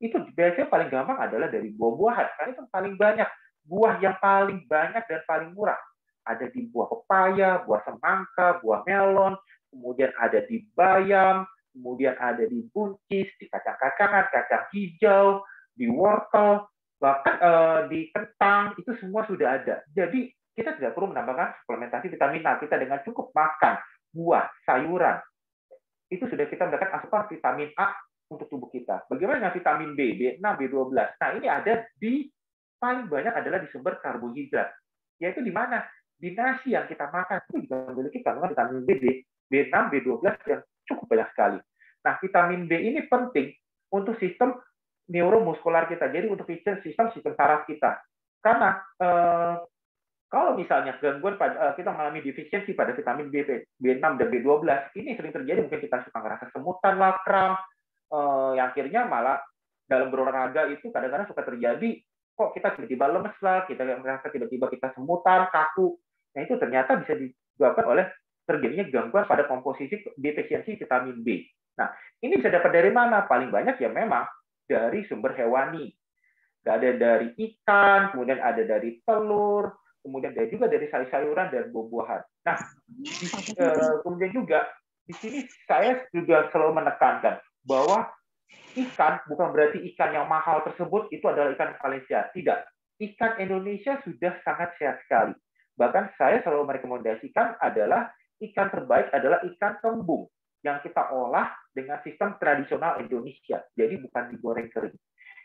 Itu biasanya paling gampang adalah dari buah-buahan. Karena itu paling banyak. Buah yang paling banyak dan paling murah. Ada di buah pepaya, buah semangka, buah melon, kemudian ada di bayam, kemudian ada di buncis, di kacang-kacangan, kacang hijau, di wortel, bahkan di kentang, itu semua sudah ada. Jadi kita tidak perlu menambahkan suplementasi vitamin A. Kita dengan cukup makan buah, sayuran, itu sudah kita mendapatkan asupan vitamin A untuk tubuh kita. Bagaimana dengan vitamin B, B6, B12? Nah, ini ada di paling banyak adalah di sumber karbohidrat. Yaitu di mana? Di nasi yang kita makan itu juga memiliki kandungan vitamin B, B6, B12 yang cukup banyak sekali. Nah, vitamin B ini penting untuk sistem neuromuskular kita. Jadi untuk sistem saraf kita. Karena kalau misalnya gangguan kita mengalami defisiensi pada vitamin B, B6 dan B12, ini sering terjadi, mungkin kita suka ngerasa semutan lah, kram, yang akhirnya malah dalam berolahraga itu kadang-kadang suka terjadi, kok kita tiba-tiba lemes lah, kita merasa tiba-tiba kita semutan, kaku. Nah itu ternyata bisa disebabkan oleh terjadinya gangguan pada komposisi defisiensi vitamin B. Nah ini bisa dapat dari mana? Paling banyak ya memang dari sumber hewani. Ada dari ikan, kemudian ada dari telur, kemudian juga dari sayur-sayuran dan buah-buahan. Nah, kemudian juga di sini saya juga selalu menekankan bahwa ikan bukan berarti ikan yang mahal tersebut itu adalah ikan yang paling sehat. Tidak. Ikan Indonesia sudah sangat sehat sekali. Bahkan saya selalu merekomendasikan adalah ikan terbaik adalah ikan kembung yang kita olah dengan sistem tradisional Indonesia. Jadi bukan digoreng kering.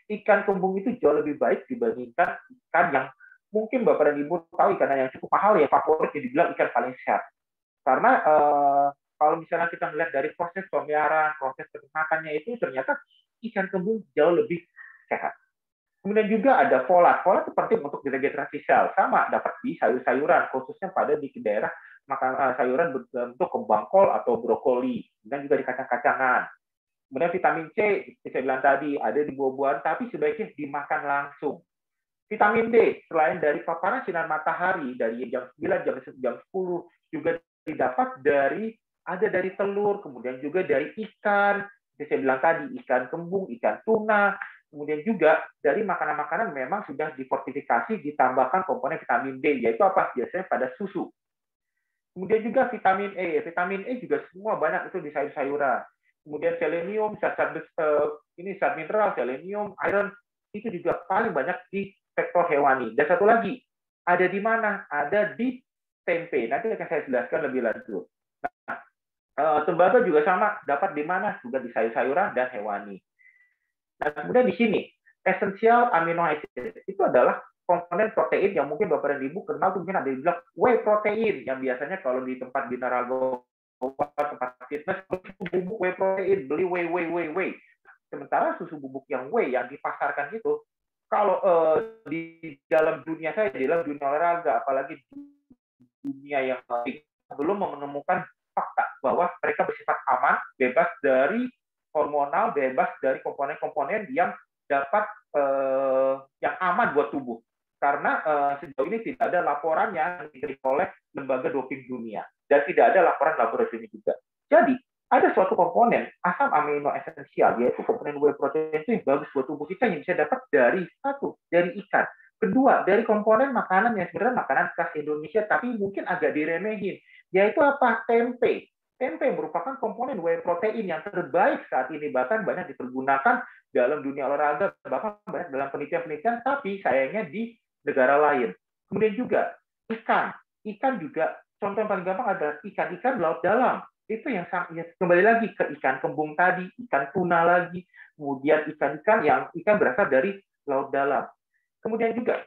Ikan kembung itu jauh lebih baik dibandingkan ikan yang mungkin Bapak dan Ibu tahu ikan yang cukup mahal ya, favorit yang dibilang ikan paling sehat. Karena kalau misalnya kita melihat dari proses pemeliharaan, proses peternakannya itu ternyata ikan kembung jauh lebih sehat. Kemudian juga ada folat. Folat itu penting untuk regenerasi sel. Sama dapat di sayur-sayuran, khususnya pada di daerah makan sayuran berbentuk kembang kol atau brokoli. Dan juga di kacang-kacangan. Kemudian vitamin C, saya bilang tadi, ada di buah-buahan, tapi sebaiknya dimakan langsung. Vitamin D, selain dari paparan sinar matahari, dari jam 9, jam 10, juga didapat ada dari telur, kemudian juga dari ikan, seperti saya bilang tadi, ikan kembung, ikan tuna, kemudian juga dari makanan-makanan memang sudah difortifikasi, ditambahkan komponen vitamin D, yaitu apa? Biasanya pada susu. Kemudian juga vitamin E juga semua banyak itu di sayur-sayuran. Kemudian selenium, zat mineral, selenium, iron, itu juga paling banyak di sektor hewani. Dan satu lagi, ada di mana? Ada di tempe. Nanti akan saya jelaskan lebih lanjut. Nah, tembaga juga sama, dapat di mana? Juga di sayur-sayuran dan hewani. Nah, kemudian di sini, esensial amino acid itu adalah komponen protein yang mungkin Bapak dan Ibu kenal, mungkin ada yang bilang whey protein, yang biasanya kalau di tempat binaraga, tempat fitness, bubuk whey protein, beli whey. Sementara susu bubuk yang whey yang dipasarkan itu, kalau di dalam dunia saya, di dalam dunia olahraga, apalagi di dunia yang belum menemukan fakta bahwa mereka bersifat aman, bebas dari hormonal, bebas dari komponen-komponen yang dapat yang aman buat tubuh. Karena sejauh ini tidak ada laporan yang diterima oleh lembaga doping dunia dan tidak ada laporan laboratorium juga. Jadi ada suatu komponen asam amino esensial, yaitu komponen whey protein itu yang bagus buat tubuh kita, yang bisa dapat dari ikan. Kedua, dari komponen makanan yang sebenarnya makanan khas Indonesia tapi mungkin agak diremehin, yaitu apa? Tempe. Tempe merupakan komponen whey protein yang terbaik saat ini, bahkan banyak dipergunakan dalam dunia olahraga, bahkan banyak dalam penelitian-penelitian, tapi sayangnya di negara lain. Kemudian juga ikan juga contoh yang paling gampang adalah ikan laut dalam. Itu yang kembali lagi ke ikan kembung tadi, ikan tuna lagi, kemudian ikan berasal dari laut dalam. Kemudian juga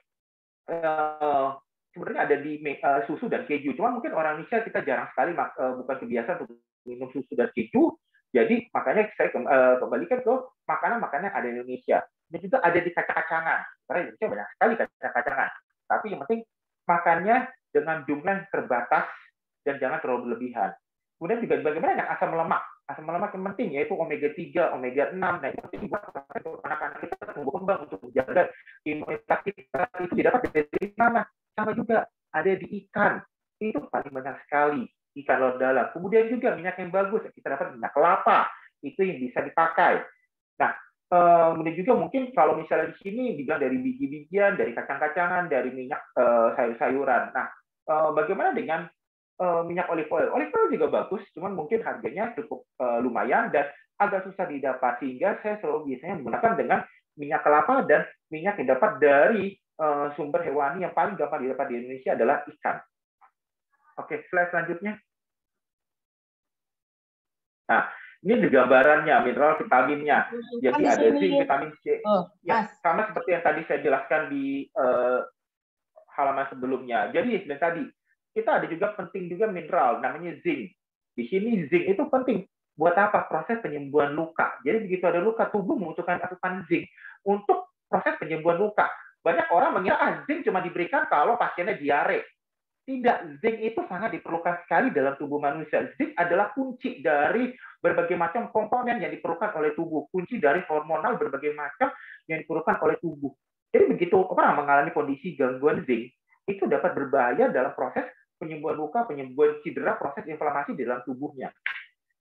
sebenarnya ada di susu dan keju. Cuma mungkin orang Indonesia kita jarang sekali bukan kebiasaan untuk minum susu dan keju. Jadi makanya saya kembalikan ke makanan-makanan ada di Indonesia. Dan juga ada di kacang-kacangan. Karena Indonesia banyak sekali kacang-kacangan. Tapi yang penting makannya dengan jumlah yang terbatas dan jangan terlalu berlebihan. Kemudian juga bagaimana dengan asam lemak. Asam lemak yang penting yaitu omega 3, omega 6. Nah, itu penting buat anak-anak kita tumbuh kembang untuk menjaga imunitas kita. Itu didapat dari mana? Sama juga ada di ikan. Itu paling banyak sekali ikan laut dalam. Kemudian juga minyak yang bagus. Kita dapat minyak kelapa. Itu yang bisa dipakai. Nah, kemudian juga mungkin kalau misalnya di sini dibilang dari biji-bijian, dari kacang-kacangan, dari minyak sayur-sayuran. Nah, bagaimana dengan minyak olive oil? Olive oil juga bagus, cuman mungkin harganya cukup lumayan dan agak susah didapat. Sehingga saya selalu biasanya menggunakan dengan minyak kelapa dan minyak yang dapat dari sumber hewani yang paling gampang didapat di Indonesia adalah ikan. Oke, slide selanjutnya. Nah, ini gambarannya, mineral vitaminnya. Jadi ada zinc, vitamin C. Ya, sama seperti yang tadi saya jelaskan di halaman sebelumnya. Jadi tadi kita ada juga penting juga mineral, namanya zinc. Di sini zinc itu penting. Buat apa? Proses penyembuhan luka. Jadi begitu ada luka, tubuh membutuhkan asupan zinc untuk proses penyembuhan luka. Banyak orang mengira zinc cuma diberikan kalau pasiennya diare. Tidak, zinc itu sangat diperlukan sekali dalam tubuh manusia. Zinc adalah kunci dari berbagai macam komponen yang diperlukan oleh tubuh. Kunci dari hormonal berbagai macam yang diperlukan oleh tubuh. Jadi begitu orang mengalami kondisi gangguan zinc, itu dapat berbahaya dalam proses penyembuhan luka, penyembuhan cedera, proses inflamasi dalam tubuhnya.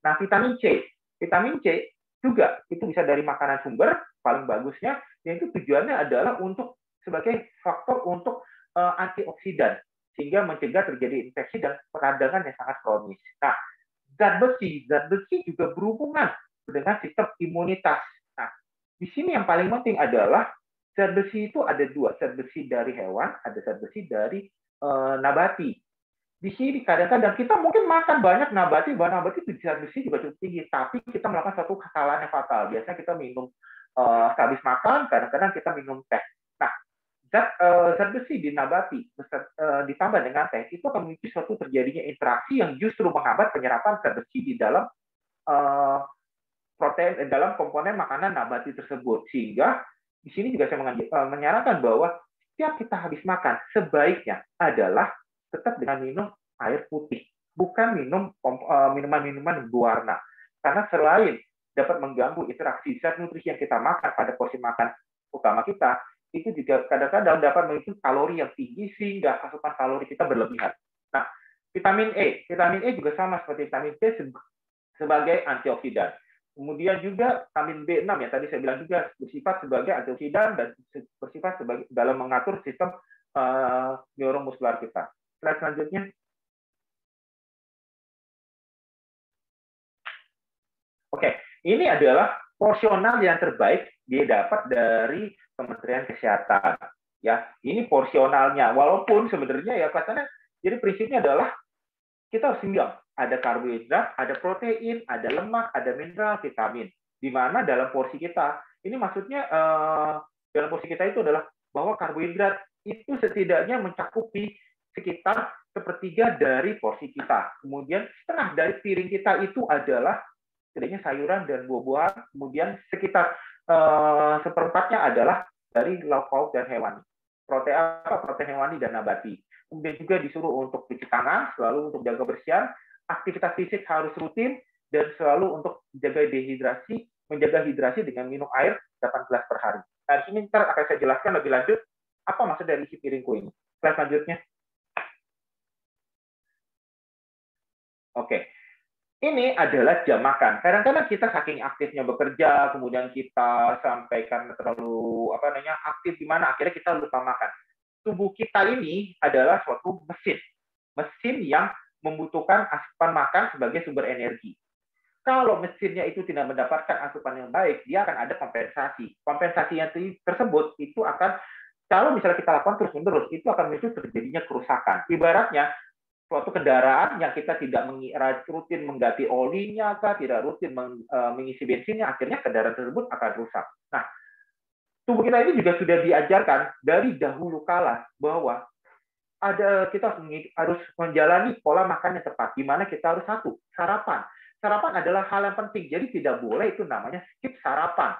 Nah, vitamin C. Vitamin C juga itu bisa dari makanan sumber, paling bagusnya, yang itu tujuannya adalah untuk sebagai faktor untuk antioksidan, sehingga mencegah terjadi infeksi dan peradangan yang sangat kronis. Nah, zat besi juga berhubungan dengan sistem imunitas. Nah, di sini yang paling penting adalah zat besi itu ada dua, zat besi dari hewan, ada zat besi dari nabati. Di sini kadang-kadang kita mungkin makan banyak nabati, bahan nabati itu zat besi juga cukup tinggi, tapi kita melakukan satu kesalahan yang fatal. Biasanya kita minum habis makan, kadang-kadang kita minum teh. Nah, zat besi di nabati ditambah dengan teh itu akan memicu suatu terjadinya interaksi yang justru menghambat penyerapan zat besi di dalam protein dalam komponen makanan nabati tersebut. Sehingga di sini juga saya menyarankan bahwa setiap kita habis makan sebaiknya adalah tetap dengan minum air putih, bukan minum minuman-minuman berwarna. Karena selain dapat mengganggu interaksi zat nutrisi yang kita makan pada porsi makan utama kita, itu juga kadang-kadang dapat memicu kalori yang tinggi sehingga asupan kalori kita berlebihan. Nah, vitamin E juga sama seperti vitamin C sebagai antioksidan. Kemudian juga vitamin B6 yang tadi saya bilang juga bersifat sebagai antioksidan dan bersifat sebagai dalam mengatur sistem neuromuskular kita. Slide selanjutnya. Oke, ini adalah porsional yang terbaik dia dapat dari Kementerian Kesehatan. Ya, ini porsionalnya. Walaupun sebenarnya ya katanya, jadi prinsipnya adalah kita harus seimbang. Ada karbohidrat, ada protein, ada lemak, ada mineral, vitamin. Di mana dalam porsi kita, ini maksudnya dalam porsi kita itu adalah bahwa karbohidrat itu setidaknya mencakupi sekitar sepertiga dari porsi kita. Kemudian setengah dari piring kita itu adalah setidaknya sayuran dan buah-buahan. Kemudian sekitar seperempatnya adalah dari lauk pauk dan hewani. Protein hewani dan nabati. Kemudian juga disuruh untuk cuci tangan, selalu untuk jaga kebersihan. Aktivitas fisik harus rutin dan selalu untuk menjaga hidrasi dengan minum air 8 gelas per hari. Nah, di sini ntar akan saya jelaskan lebih lanjut apa maksud dari isi piringku ini. Slide selanjutnya. Oke. Ini adalah jam makan. Kadang-kadang kita saking aktifnya bekerja, kemudian kita sampai karena terlalu aktif di mana akhirnya kita lupa makan. Tubuh kita ini adalah suatu mesin yang membutuhkan asupan makan sebagai sumber energi. Kalau mesinnya itu tidak mendapatkan asupan yang baik, dia akan ada kompensasi. Kompensasi yang tersebut itu akan, kalau misalnya kita lakukan terus-menerus, itu akan memicu terjadinya kerusakan. Ibaratnya suatu kendaraan yang kita tidak rutin mengganti olinya, tidak rutin mengisi bensinnya, akhirnya kendaraan tersebut akan rusak. Nah, tubuh kita ini juga sudah diajarkan dari dahulu kala bahwa kita harus menjalani pola makan yang tepat, di mana kita harus satu, sarapan. Sarapan adalah hal yang penting, jadi tidak boleh itu namanya skip sarapan.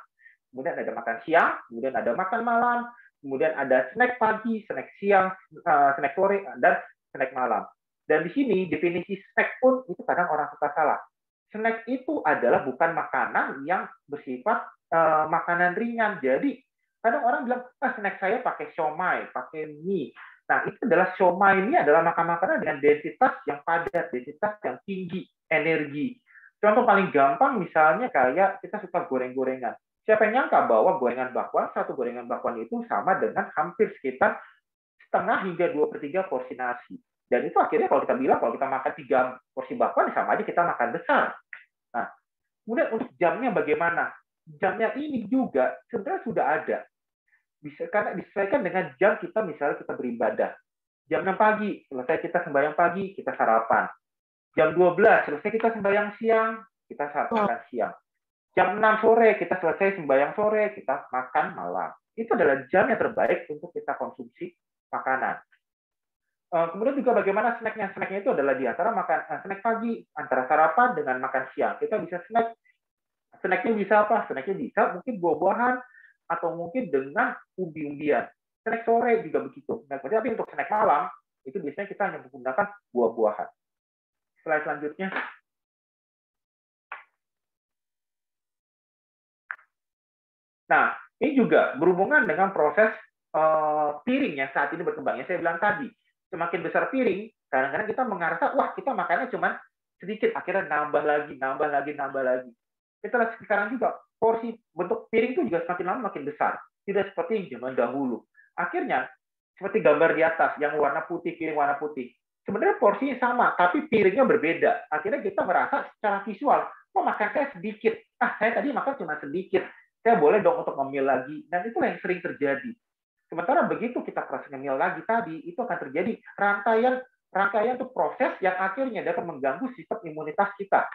Kemudian ada makan siang, kemudian ada makan malam, kemudian ada snack pagi, snack siang, snack sore, dan snack malam. Dan di sini definisi snack pun itu kadang orang suka salah. Snack itu adalah bukan makanan yang bersifat makanan ringan. Jadi kadang orang bilang, snack saya pakai siomay, pakai mie. Nah, itu adalah siomay ini adalah makanan dengan densitas yang padat, densitas yang tinggi, energi. Contoh paling gampang misalnya kayak kita suka goreng-gorengan. Siapa yang nyangka bahwa gorengan bakwan, satu gorengan bakwan itu sama dengan hampir sekitar setengah hingga 2/3 porsi nasi. Dan itu akhirnya kalau kita bilang, kalau kita makan 3 porsi bakwan, sama aja kita makan besar. Nah, kemudian untuk jamnya bagaimana? Jamnya ini juga sebenarnya sudah ada. Bisa karena disesuaikan dengan jam kita, misalnya kita beribadah. Jam 6 pagi, selesai kita sembahyang pagi, kita sarapan. Jam 12, selesai kita sembahyang siang, kita makan siang. Jam 6 sore, kita selesai sembahyang sore, kita makan malam. Itu adalah jam yang terbaik untuk kita konsumsi makanan. Kemudian juga bagaimana snacknya? Snacknya itu adalah di antara makan snack pagi, antara sarapan dengan makan siang. Kita bisa snack. Snacknya bisa apa? Snacknya bisa mungkin buah-buahan, atau mungkin dengan umbi-umbian. Snack sore juga begitu. Nah, tapi untuk snack malam, itu biasanya kita hanya menggunakan buah-buahan. Slide selanjutnya. Nah, ini juga berhubungan dengan proses piring yang saat ini berkembang. Yang saya bilang tadi, semakin besar piring, kadang-kadang kita mengerasa, wah kita makannya cuma sedikit, akhirnya nambah lagi. Kita lihat sekarang juga, porsi bentuk piring itu juga semakin lama makin besar. Tidak seperti zaman dahulu. Akhirnya, seperti gambar di atas, yang warna putih, piring warna putih. Sebenarnya porsinya sama, tapi piringnya berbeda. Akhirnya kita merasa secara visual, kok makan saya sedikit. Saya tadi makan cuma sedikit. Saya boleh dong untuk ngemil lagi. Dan itu yang sering terjadi. Sementara begitu kita proses ngemil lagi tadi, itu akan terjadi rangkaian itu proses yang akhirnya dapat mengganggu sistem imunitas kita.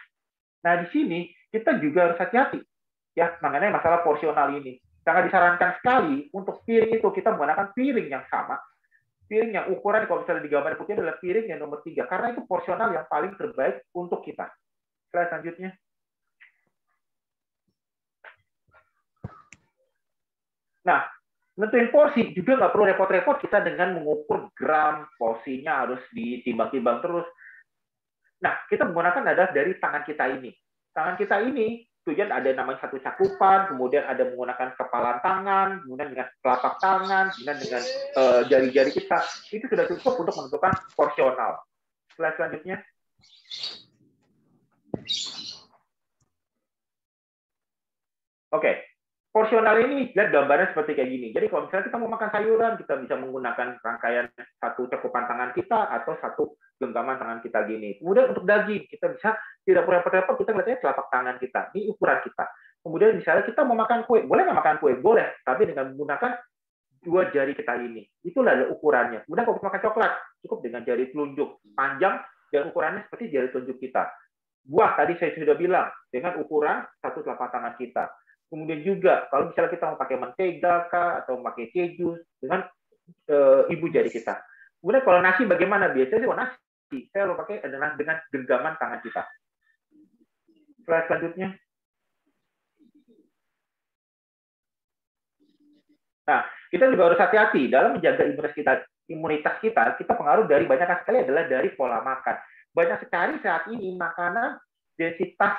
Nah, di sini kita juga harus hati-hati ya mengenai masalah porsional ini. Sangat disarankan sekali untuk piring itu kita menggunakan piring yang sama. Piring yang ukuran kalau misalnya di gambar putih adalah piring yang nomor 3 karena itu porsional yang paling terbaik untuk kita. Slide selanjutnya. Nah, nentuin porsi juga nggak perlu repot-repot kita dengan mengukur gram, porsinya harus ditimbang-timbang terus. Nah, kita menggunakan adalah dari tangan kita ini. Tangan kita ini, tujuan ada namanya satu cakupan, kemudian ada menggunakan kepalan tangan, kemudian dengan telapak tangan, kemudian dengan jari-jari kita. Itu sudah cukup untuk menentukan porsional. Slide selanjutnya. Oke. Porsional ini, lihat gambarnya seperti kayak gini. Jadi kalau misalnya kita mau makan sayuran, kita bisa menggunakan rangkaian satu cakupan tangan kita atau satu genggaman tangan kita gini. Kemudian untuk daging, kita bisa tidak perlu repot-repot, kita melihatnya telapak tangan kita. Ini ukuran kita. Kemudian misalnya kita mau makan kue, boleh nggak makan kue? Boleh, tapi dengan menggunakan 2 jari kita ini. Itulah ukurannya. Kemudian kalau kita makan coklat, cukup dengan jari telunjuk panjang dan ukurannya seperti jari telunjuk kita. Buah tadi saya sudah bilang dengan ukuran satu telapak tangan kita. Kemudian juga kalau misalnya kita mau pakai mentega kah, atau pakai keju dengan ibu jari kita. Kemudian kalau nasi bagaimana? Biasanya kalau nasi saya lo pakai adalah dengan genggaman tangan kita. Slide selanjutnya. Nah, kita juga harus hati-hati dalam menjaga imunitas kita pengaruh dari banyak sekali adalah dari pola makan. Banyak sekali saat ini makanan densitas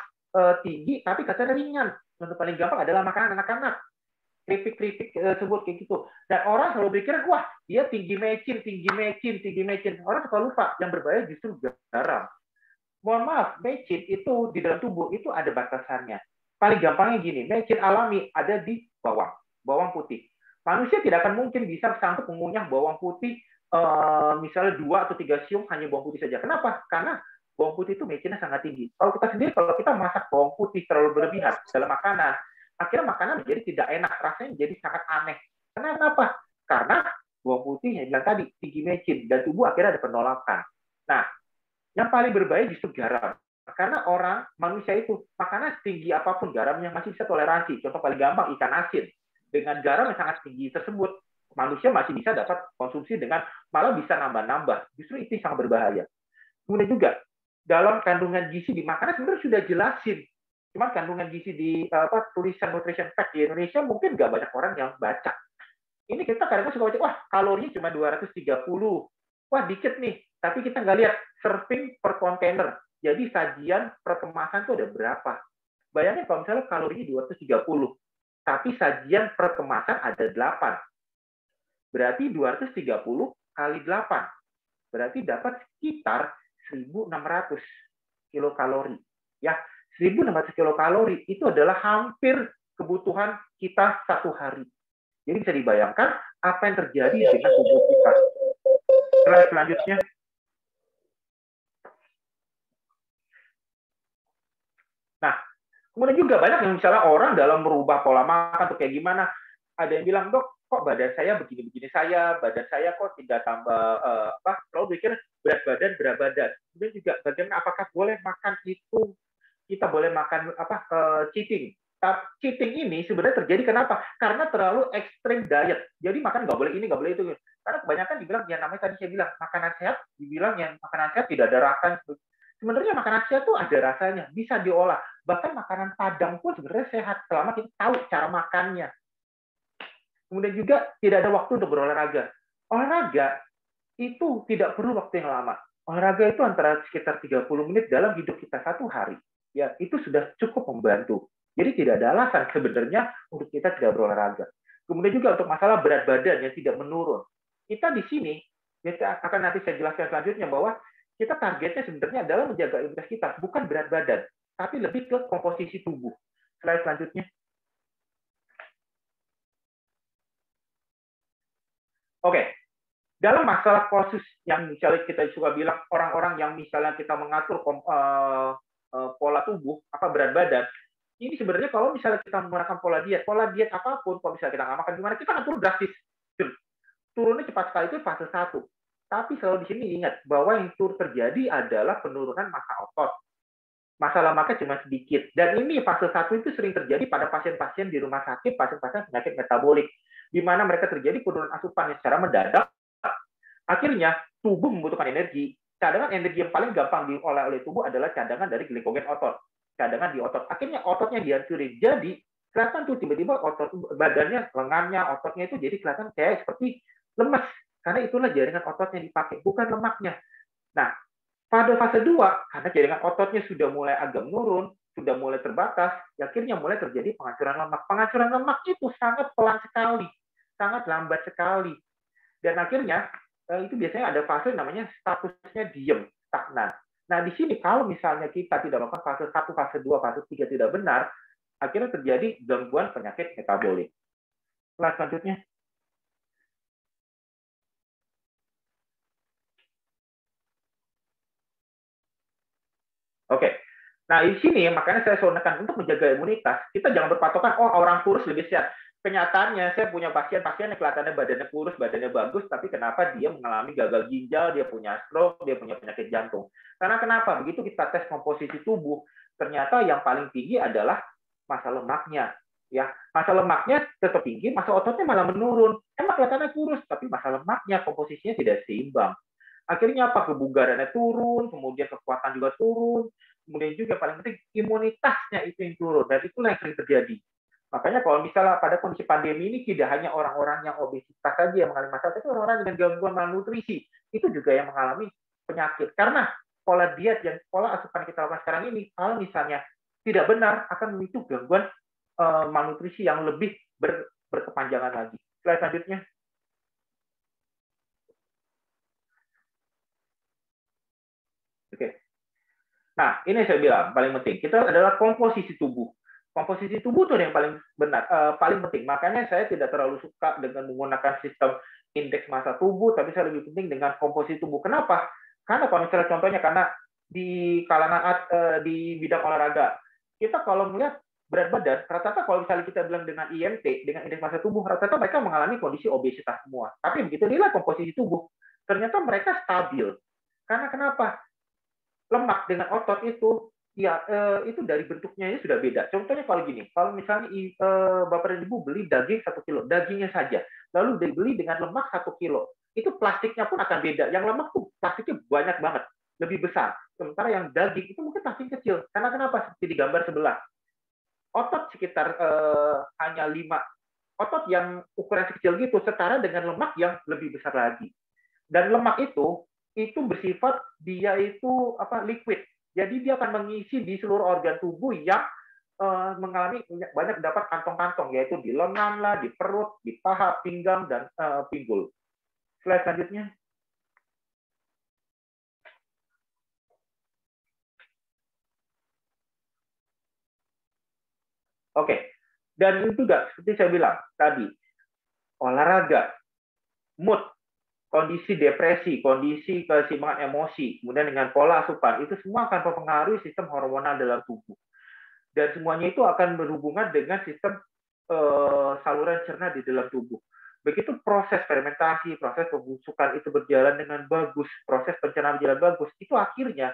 tinggi tapi katanya ringan. Contoh paling gampang adalah makanan anak-anak. Keripik-keripik sebut kayak gitu. Dan orang selalu berpikir, wah dia tinggi mecin. Orang suka lupa, yang berbahaya justru garam. Mohon maaf, mecin itu di dalam tubuh itu ada batasannya. Paling gampangnya gini, mecin alami ada di bawang putih. Manusia tidak akan mungkin bisa sanggup mengunyah bawang putih, misalnya 2 atau 3 siung hanya bawang putih saja. Kenapa? Karena bawang putih itu mecinnya sangat tinggi. Kalau kita masak bawang putih terlalu berlebihan dalam makanan, akhirnya makanan menjadi tidak enak, rasanya menjadi sangat aneh. Kenapa? Karena bawang putih yang bilang tadi tinggi mecin dan tubuh akhirnya ada penolakan. Nah, yang paling berbahaya justru garam. Karena manusia itu makanan tinggi apapun garamnya masih bisa toleransi. Contoh paling gampang ikan asin. Dengan garam yang sangat tinggi tersebut, manusia masih bisa dapat konsumsi dengan malah bisa nambah-nambah. Justru itu sangat berbahaya. Kemudian juga dalam kandungan gizi di makanan sebenarnya sudah jelasin. Cuman kandungan gizi di tulisan nutrition fact di Indonesia mungkin nggak banyak orang yang baca. Ini kita kadang-kadang suka baca, wah kalorinya cuma 230. Wah dikit nih. Tapi kita nggak lihat serving per kontainer. Jadi sajian per kemasan itu ada berapa. Bayangin kalau misalnya kalorinya 230. Tapi sajian per kemasan ada 8. Berarti 230 kali 8. Berarti dapat sekitar 1.600 kilokalori. Ya, 1.600 kilokalori itu adalah hampir kebutuhan kita satu hari. Jadi bisa dibayangkan apa yang terjadi dengan tubuh kita. Slide selanjutnya. Nah, kemudian juga banyak yang misalnya orang dalam merubah pola makan atau kayak gimana, ada yang bilang, dok, kok badan saya begini-begini badan saya kok tidak tambah selalu pikir berat badan. Kemudian juga bagaimana apakah boleh makan itu, kita boleh makan cheating. Cheating ini sebenarnya terjadi kenapa? Karena terlalu ekstrim diet. Jadi makan nggak boleh ini, nggak boleh itu. Karena kebanyakan dibilang, yang namanya tadi saya bilang, makanan sehat, dibilang yang makanan sehat tidak ada rasa. Sebenarnya makanan sehat tuh ada rasanya, bisa diolah. Bahkan makanan Padang pun sebenarnya sehat, selama kita tahu cara makannya. Kemudian juga tidak ada waktu untuk berolahraga. Olahraga itu tidak perlu waktu yang lama. Olahraga itu antara sekitar 30 menit dalam hidup kita satu hari. Ya, itu sudah cukup membantu. Jadi tidak ada alasan sebenarnya untuk kita tidak berolahraga. Kemudian juga untuk masalah berat badan yang tidak menurun. Kita di sini, kita akan nanti saya jelaskan selanjutnya bahwa kita targetnya sebenarnya adalah menjaga imunitas kita, bukan berat badan, tapi lebih ke komposisi tubuh. Slide selanjutnya. Oke, dalam masalah kasus yang misalnya kita suka bilang orang-orang yang misalnya kita mengatur pola tubuh, berat badan, ini sebenarnya kalau misalnya kita menggunakan pola diet apapun, kalau misalnya kita nggak makan gimana, kita akan turun drastis. Turunnya cepat sekali itu fase 1. Tapi selalu di sini ingat bahwa yang terjadi adalah penurunan massa otot. Massa lemaknya cuma sedikit. Dan ini fase 1 itu sering terjadi pada pasien-pasien di rumah sakit, pasien-pasien penyakit metabolik, di mana mereka terjadi penurunan asupan secara mendadak. Akhirnya tubuh membutuhkan energi. Cadangan energi yang paling gampang diolah oleh tubuh adalah cadangan dari glikogen otot. Cadangan di otot. Akhirnya ototnya dihancurin. Jadi kelihatan tuh tiba-tiba otot badannya, lengannya, ototnya itu jadi kelihatan kayak seperti lemas. Karena itulah jaringan ototnya dipakai, bukan lemaknya. Nah, pada fase 2, karena jaringan ototnya sudah mulai agak menurun, sudah mulai terbatas, akhirnya mulai terjadi penghancuran lemak. Penghancuran lemak itu sangat pelan sekali, sangat lambat sekali. Dan akhirnya itu biasanya ada fase namanya statusnya diem, stagnan. Nah, di sini kalau misalnya kita tidak melakukan fase 1, fase 2, fase 3 tidak benar, akhirnya terjadi gangguan penyakit metabolik. Slide selanjutnya. Oke. Nah, di sini makanya saya soalkan untuk menjaga imunitas, kita jangan berpatokan, oh orang kurus lebih sehat. Kenyataannya, saya punya pasien-pasien yang kelihatannya badannya kurus, badannya bagus, tapi kenapa dia mengalami gagal ginjal, dia punya stroke, dia punya penyakit jantung. Karena kenapa? Begitu kita tes komposisi tubuh, ternyata yang paling tinggi adalah massa lemaknya. Ya, massa lemaknya tetap tinggi, massa ototnya malah menurun. Emang kelihatannya kurus, tapi massa lemaknya komposisinya tidak seimbang. Akhirnya apa? Kebugarannya turun, kemudian kekuatan juga turun, kemudian juga paling penting imunitasnya itu yang turun, dan itulah yang sering terjadi. Makanya kalau misalnya pada kondisi pandemi ini tidak hanya orang-orang yang obesitas saja yang mengalami masalah, tapi orang-orang dengan gangguan malnutrisi itu juga yang mengalami penyakit. Karena pola diet dan pola asupan kita lakukan sekarang ini, kalau misalnya tidak benar, akan memicu gangguan malnutrisi yang lebih berkepanjangan lagi. Slide selanjutnya. Oke. Nah, ini saya bilang paling penting. Kita adalah komposisi tubuh. Komposisi tubuh itu yang paling benar, paling penting. Makanya saya tidak terlalu suka dengan menggunakan sistem indeks massa tubuh, tapi saya lebih penting dengan komposisi tubuh. Kenapa? Karena kalau misalnya contohnya, karena di kalangan di bidang olahraga, kita kalau melihat berat badan, rata-rata kalau misalnya kita bilang dengan IMT, dengan indeks massa tubuh, rata-rata mereka mengalami kondisi obesitas semua. Tapi begitu dilihat komposisi tubuh, ternyata mereka stabil. Karena kenapa? Lemak dengan otot itu ya itu dari bentuknya sudah beda. Contohnya kalau gini, kalau misalnya Bapak dan Ibu beli daging 1 kilo, dagingnya saja, lalu dibeli dengan lemak 1 kilo, itu plastiknya pun akan beda. Yang lemak tuh plastiknya banyak banget, lebih besar. Sementara yang daging itu mungkin makin kecil. Karena kenapa? Seperti di gambar sebelah. Otot sekitar hanya 5 otot yang ukuran kecil gitu setara dengan lemak yang lebih besar lagi. Dan lemak itu bersifat dia itu liquid. Jadi dia akan mengisi di seluruh organ tubuh yang mengalami banyak dapat kantong-kantong, yaitu di lengan lah, di perut, di paha, pinggang, dan pinggul. Slide selanjutnya. Oke, dan itu juga seperti saya bilang tadi, olahraga, mood, kondisi depresi, kondisi keseimbangan emosi, kemudian dengan pola asupan, itu semua akan mempengaruhi sistem hormonal dalam tubuh. Dan semuanya itu akan berhubungan dengan sistem saluran cerna di dalam tubuh. Begitu proses fermentasi, proses pembusukan itu berjalan dengan bagus, proses pencernaan berjalan bagus, itu akhirnya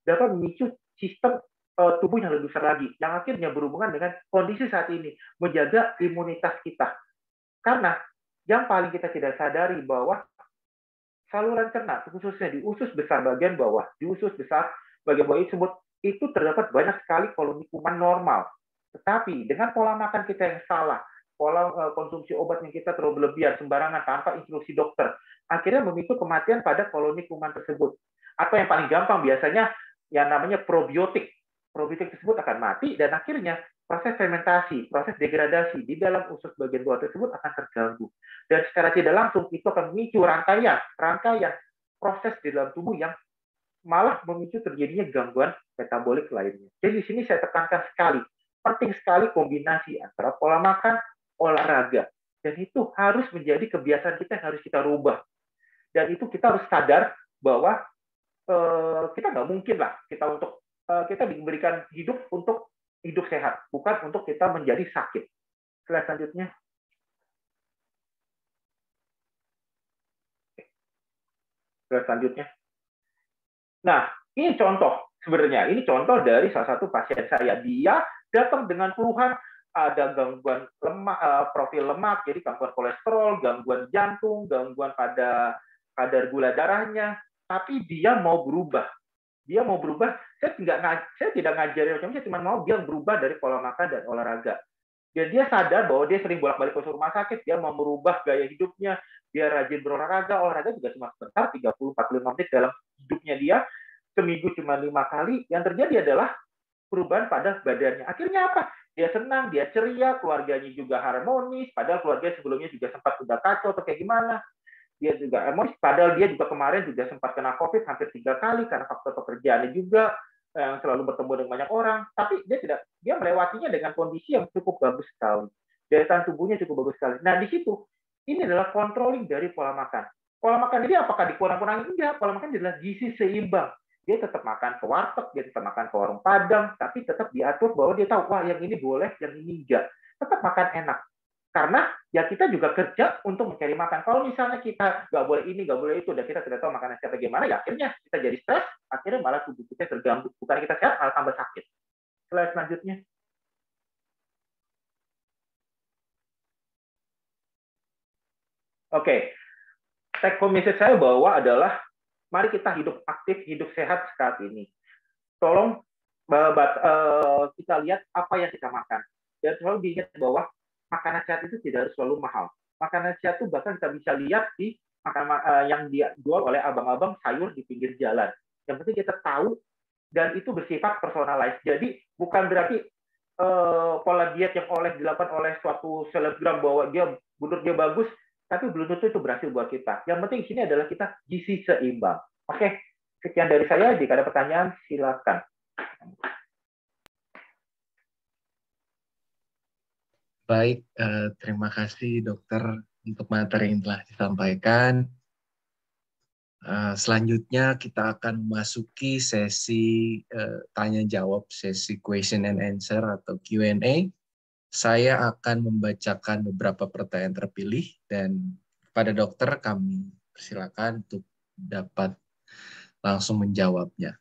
dapat memicu sistem tubuh yang lebih besar lagi, yang akhirnya berhubungan dengan kondisi saat ini, menjaga imunitas kita. Karena yang paling kita tidak sadari bahwa saluran cerna, khususnya di usus besar bagian bawah, di usus besar bagian bawah tersebut, itu terdapat banyak sekali koloni kuman normal. Tetapi dengan pola makan kita yang salah, pola konsumsi obat yang kita terlalu berlebihan, sembarangan, tanpa instruksi dokter, akhirnya memicu kematian pada koloni kuman tersebut. Atau yang paling gampang biasanya, yang namanya probiotik. Probiotik tersebut akan mati, dan akhirnya proses fermentasi, proses degradasi di dalam usus bagian bawah tersebut akan terganggu. Dan secara tidak langsung itu akan memicu rangkaian proses di dalam tubuh yang malah memicu terjadinya gangguan metabolik lainnya. Jadi di sini saya tekankan sekali, penting sekali kombinasi antara pola makan, olahraga. Dan itu harus menjadi kebiasaan kita yang harus kita rubah. Dan itu kita harus sadar bahwa kita nggak mungkin lah kita diberikan hidup untuk hidup sehat, bukan untuk kita menjadi sakit. Slide selanjutnya. Slide selanjutnya. Nah, ini contoh sebenarnya. Ini contoh dari salah satu pasien saya. Dia datang dengan keluhan ada gangguan lemak, profil lemak, jadi gangguan kolesterol, gangguan jantung, gangguan pada kadar gula darahnya, tapi dia mau berubah. Saya tidak ngajarin macam-macam, saya cuma mau dia berubah dari pola makan dan olahraga. Dan dia sadar bahwa dia sering bolak-balik ke rumah sakit, dia mau merubah gaya hidupnya, dia rajin olahraga juga cuma sebentar, 30-45 menit dalam hidupnya dia, seminggu cuma 5 kali, yang terjadi adalah perubahan pada badannya. Akhirnya apa? Dia senang, dia ceria, keluarganya juga harmonis, padahal keluarga sebelumnya juga sempat udah kacau atau kayak gimana. Dia juga emosi, padahal dia juga kemarin juga sempat kena COVID hampir 3 kali karena faktor pekerjaannya juga yang selalu bertemu dengan banyak orang, tapi dia melewatinya dengan kondisi yang cukup bagus sekali. Daya tahan tubuhnya cukup bagus sekali. Nah, di situ ini adalah controlling dari pola makan. Pola makan ini apakah dikurang-kurangi? Enggak, pola makan adalah gizi seimbang. Dia tetap makan ke warteg, dia tetap makan ke warung Padang, tapi tetap diatur bahwa dia tahu, wah yang ini boleh, yang ini enggak. Tetap makan enak. Karena ya kita juga kerja untuk mencari makan. Kalau misalnya kita nggak boleh ini, nggak boleh itu, dan kita tidak tahu makanan sehat bagaimana, ya akhirnya kita jadi stres, akhirnya malah tubuh kita terganggu. Bukan kita sehat, malah tambah sakit. Slide selanjutnya. Oke. Take home message saya bahwa adalah, mari kita hidup aktif, hidup sehat saat ini. Tolong kita lihat apa yang kita makan. Dan selalu diingat bahwa makanan sehat itu tidak harus selalu mahal. Makanan sehat itu bahkan kita bisa lihat di yang dijual oleh abang-abang sayur di pinggir jalan. Yang penting kita tahu, dan itu bersifat personalized. Jadi bukan berarti pola diet yang dilakukan oleh suatu selebgram bahwa dia bagus, tapi belum tentu itu berhasil buat kita. Yang penting di sini adalah kita gizi seimbang. Oke, sekian dari saya. Jika ada pertanyaan, silakan. Baik, terima kasih dokter untuk materi yang telah disampaikan. Selanjutnya kita akan memasuki sesi tanya-jawab, sesi question and answer atau Q&A. Saya akan membacakan beberapa pertanyaan terpilih, dan pada dokter kami persilakan untuk dapat langsung menjawabnya.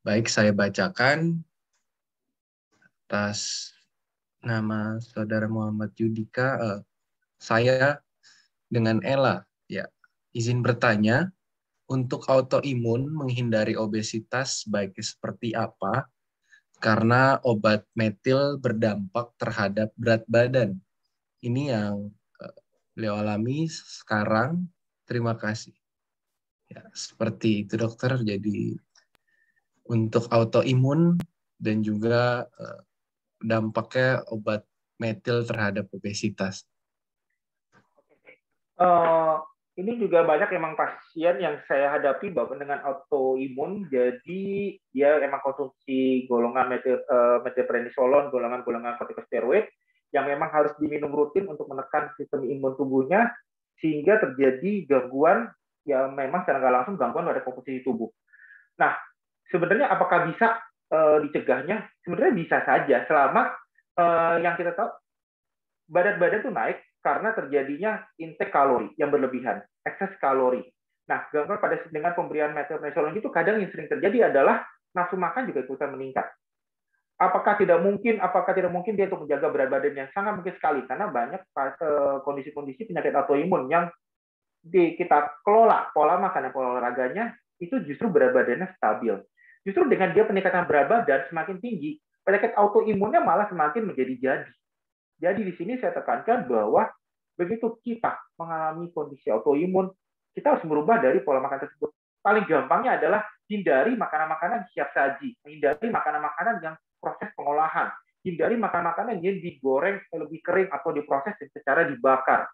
Baik, saya bacakan. Atas nama saudara Muhammad Yudika, saya dengan Ella, ya, Izin bertanya, untuk autoimun menghindari obesitas baiknya seperti apa? Karena obat metil berdampak terhadap berat badan. Ini yang beliau alami sekarang. Terima kasih. Ya, seperti itu dokter. Jadi untuk autoimun dan juga dampaknya obat metil terhadap obesitas. Ini juga banyak emang pasien yang saya hadapi bahwa dengan autoimun, jadi dia emang konsumsi golongan metilprednisolon, golongan kortikosteroid yang memang harus diminum rutin untuk menekan sistem imun tubuhnya sehingga terjadi gangguan yang memang secara nggak langsung gangguan pada komposisi tubuh. Nah, sebenarnya apakah bisa dicegahnya? Sebenarnya bisa saja selama yang kita tahu badan itu naik karena terjadinya intake kalori yang berlebihan, ekses kalori. Nah, dengan pemberian metilprednisolon itu kadang yang sering terjadi adalah nafsu makan juga ikutan meningkat. Apakah tidak mungkin dia untuk menjaga berat badan yang sangat mungkin sekali karena banyak kondisi-kondisi penyakit autoimun yang kita kelola pola makan dan pola olahraganya itu justru berat badannya stabil. Justru dengan dia peningkatan berat badan semakin tinggi, penyakit autoimunnya malah semakin menjadi jadi. Jadi di sini saya tekankan bahwa begitu kita mengalami kondisi autoimun, kita harus merubah dari pola makan tersebut. Paling gampangnya adalah hindari makanan-makanan siap saji, hindari makanan-makanan yang proses pengolahan, hindari makanan-makanan yang digoreng lebih kering atau diproses secara dibakar.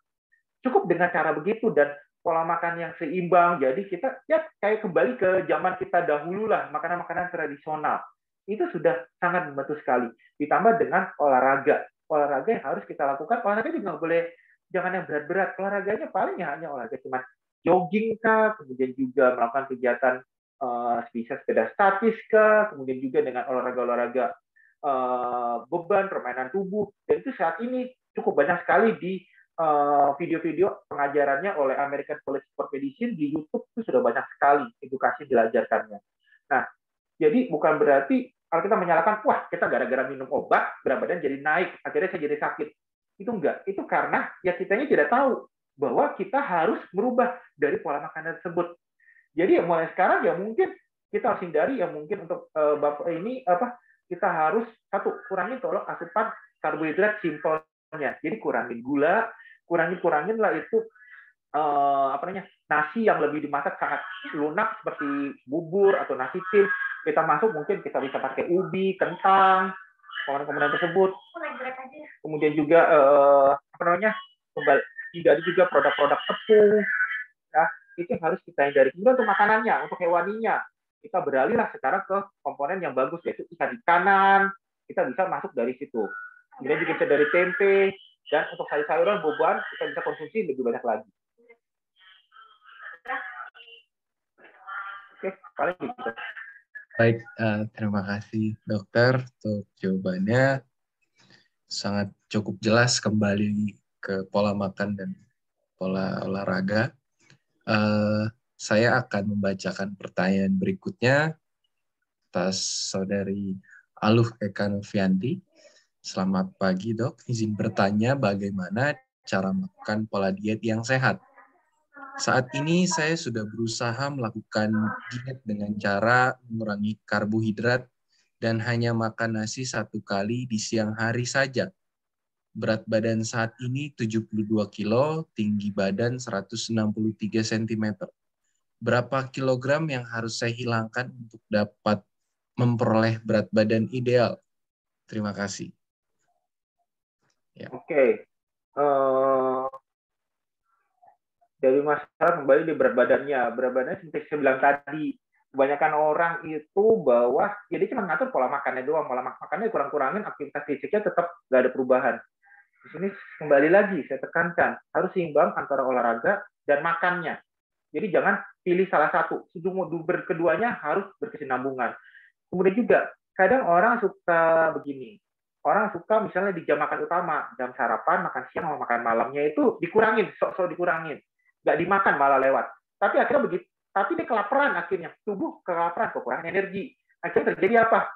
Cukup dengan cara begitu dan pola makan yang seimbang. Jadi kita ya kayak kembali ke zaman kita dahulu lah, makanan-makanan tradisional. Itu sudah sangat membantu sekali. Ditambah dengan olahraga yang harus kita lakukan. Olahraga juga nggak boleh, jangan yang berat-berat. Olahraganya paling ya hanya olahraga cuma jogging kah, kemudian juga melakukan kegiatan bisa sepeda statis kah, kemudian juga dengan olahraga-olahraga beban, permainan tubuh. Dan itu saat ini cukup banyak sekali di video-video pengajarannya oleh American College of Medicine di YouTube itu sudah banyak sekali edukasi diajarkannya. Nah, jadi bukan berarti kalau kita menyalahkan, wah kita gara-gara minum obat, berat badan jadi naik, akhirnya saya jadi sakit. Itu enggak. Itu karena ya kitanya tidak tahu bahwa kita harus merubah dari pola makan tersebut. Jadi ya mulai sekarang ya mungkin kita harus hindari ya mungkin untuk bapak ini kita harus kurangi tolong asupan karbohidrat simpelnya. Jadi kurangin gula, kurangin lah itu nasi yang lebih dimasak sangat lunak seperti bubur atau nasi tim. Kita masuk mungkin kita bisa pakai ubi, kentang, komponen tersebut. Kemudian juga hindari juga produk-produk tepung. Ya, itu yang harus kita hindari. Kemudian untuk makanannya, untuk hewaninya, kita beralihlah sekarang ke komponen yang bagus yaitu ikan-ikanan. Kita bisa masuk dari situ. Kemudian juga bisa dari tempe dan untuk sayur-sayuran, buah-buahan kita bisa konsumsi lebih banyak lagi. Oke, paling gitu. Baik, terima kasih dokter untuk jawabannya. Sangat cukup jelas kembali ke pola makan dan pola olahraga. Saya akan membacakan pertanyaan berikutnya atas saudari Aluh Eka Novianti. Selamat pagi dok, izin bertanya bagaimana cara makan pola diet yang sehat? Saat ini saya sudah berusaha melakukan diet dengan cara mengurangi karbohidrat dan hanya makan nasi 1 kali di siang hari saja. Berat badan saat ini 72 kilo, tinggi badan 163 cm. Berapa kilogram yang harus saya hilangkan untuk dapat memperoleh berat badan ideal? Terima kasih. Ya. Oke. Dari masalah kembali di berat badannya. Berat badannya seperti saya bilang tadi, kebanyakan orang itu bahwa jadi cuma ngatur pola makannya doang, pola makannya kurang-kurangin, aktivitas fisiknya tetap nggak ada perubahan. Di sini kembali lagi saya tekankan harus seimbang antara olahraga dan makannya. Jadi jangan pilih salah satu, keduanya harus berkesinambungan. Kemudian juga kadang orang suka begini, orang suka misalnya di jam makan utama, jam sarapan, makan siang, makan malamnya itu dikurangin, sok-sok dikurangin. Nggak dimakan malah lewat. Tapi akhirnya begitu. Tapi dia kelaparan akhirnya. Tubuh kelaparan, kekurangan energi. Akhirnya terjadi apa?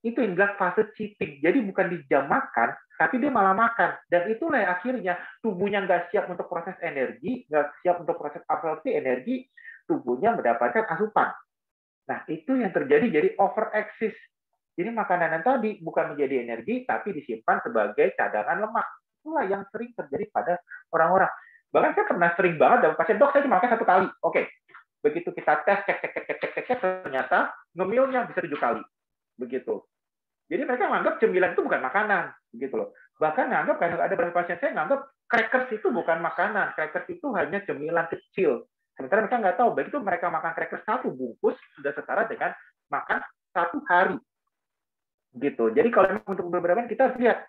itu yang bilang fase cheating. Jadi bukan di jam makan, tapi dia malah makan. Dan itulah yang akhirnya tubuhnya nggak siap untuk proses energi, nggak siap untuk proses absorpsi energi, tubuhnya mendapatkan asupan. Nah, itu yang terjadi, jadi overexist. Jadi makanan yang tadi bukan menjadi energi, tapi disimpan sebagai cadangan lemak. Itulah yang sering terjadi pada orang-orang. Bahkan saya pernah sering banget dalam pasien, dok, saya cuma makan 1 kali. Oke, begitu kita tes, cek, ternyata ngemilnya bisa 7 kali. Begitu. Jadi mereka menganggap cemilan itu bukan makanan, gitu loh. Bahkan menganggap, karena ada beberapa pasien saya menganggap crackers itu bukan makanan, crackers itu hanya cemilan kecil. Sementara mereka nggak tahu, begitu mereka makan crackers 1 bungkus sudah setara dengan makan 1 hari. Gitu. Jadi kalau untuk beberapa kita harus lihat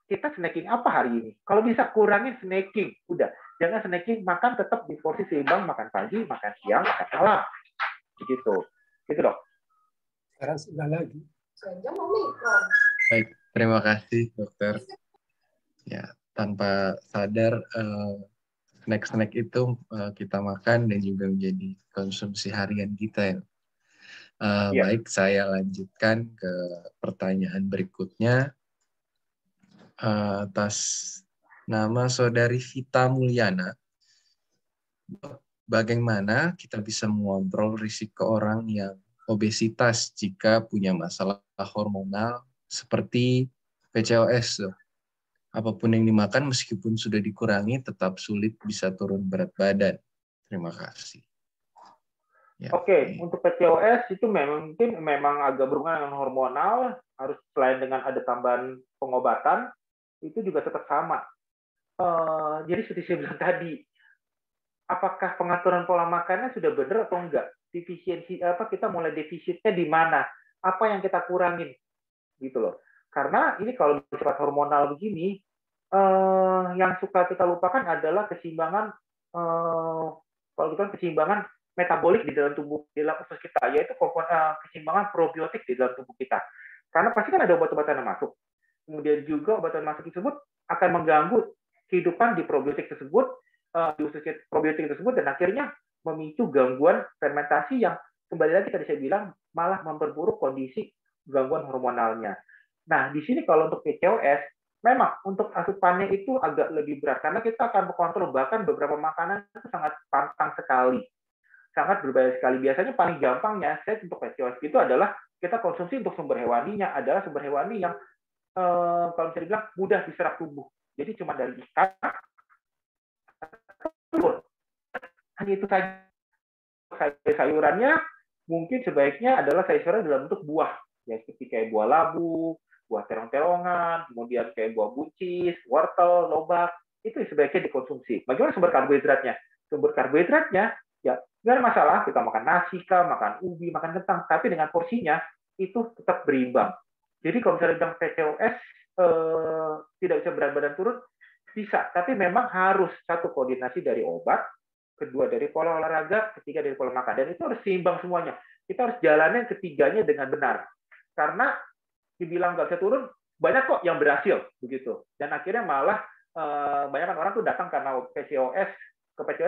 kita snacking apa hari ini. Kalau bisa kurangin snacking, udah. Jangan snacking, makan tetap di porsi seimbang, makan pagi, makan siang, makan malam. Begitu. Gitu, Dok. Sekarang sudah lagi. Baik, terima kasih dokter. Ya, tanpa sadar snack-snack itu kita makan dan juga menjadi konsumsi harian kita ya. Baik, saya lanjutkan ke pertanyaan berikutnya. Atas nama Saudari Vita Mulyana, bagaimana kita bisa mengontrol risiko orang yang obesitas jika punya masalah hormonal seperti PCOS? Apapun yang dimakan meskipun sudah dikurangi tetap sulit bisa turun berat badan. Terima kasih. Ya, Oke, untuk PCOS itu mungkin memang agak berhubungan dengan hormonal, harus selain dengan ada tambahan pengobatan, itu juga tetap sama. Jadi seperti saya bilang tadi, apakah pengaturan pola makannya sudah benar atau enggak? Defisiensi kita mulai defisitnya di mana? Apa yang kita kurangin? Gitu loh. Karena ini kalau bersifat hormonal begini, yang suka kita lupakan adalah keseimbangan kalau kita keseimbangan metabolik di dalam tubuh, di dalam usus kita, yaitu keseimbangan probiotik di dalam tubuh kita. Karena pasti kan ada obat-obatan yang masuk. Kemudian juga obat-obatan masuk tersebut akan mengganggu kehidupan di probiotik tersebut, di usus probiotik tersebut, dan akhirnya memicu gangguan fermentasi yang kembali lagi tadi saya bilang malah memperburuk kondisi gangguan hormonalnya. Nah, di sini kalau untuk PCOS, memang untuk asupannya itu agak lebih berat karena kita akan mengontrol, bahkan beberapa makanan itu sangat pantang sekali, sangat berbahaya sekali. Biasanya paling gampangnya saya untuk PCOS itu adalah kita konsumsi untuk sumber hewaninya adalah sumber hewani yang kalau bisa dibilang mudah diserap tubuh. Jadi cuma dari ikan, telur. Hanya itu saja. Sayurannya mungkin sebaiknya adalah sayuran dalam bentuk buah, ya seperti kayak buah labu, buah terong-terongan, kemudian kayak buah buncis, wortel, lobak, itu sebaiknya dikonsumsi. Bagaimana sumber karbohidratnya? Sumber karbohidratnya ya nggak ada masalah, kita makan nasi, makan ubi, makan kentang, tapi dengan porsinya itu tetap berimbang. Jadi kalau misalnya bilang PCOS tidak bisa berat badan turun, bisa, tapi memang harus satu koordinasi dari obat, kedua dari pola olahraga, ketiga dari pola makan, dan itu harus seimbang semuanya. Kita harus jalanin ketiganya dengan benar. Karena dibilang nggak bisa turun, banyak kok yang berhasil begitu. Dan akhirnya malah banyak orang tuh datang karena PCOS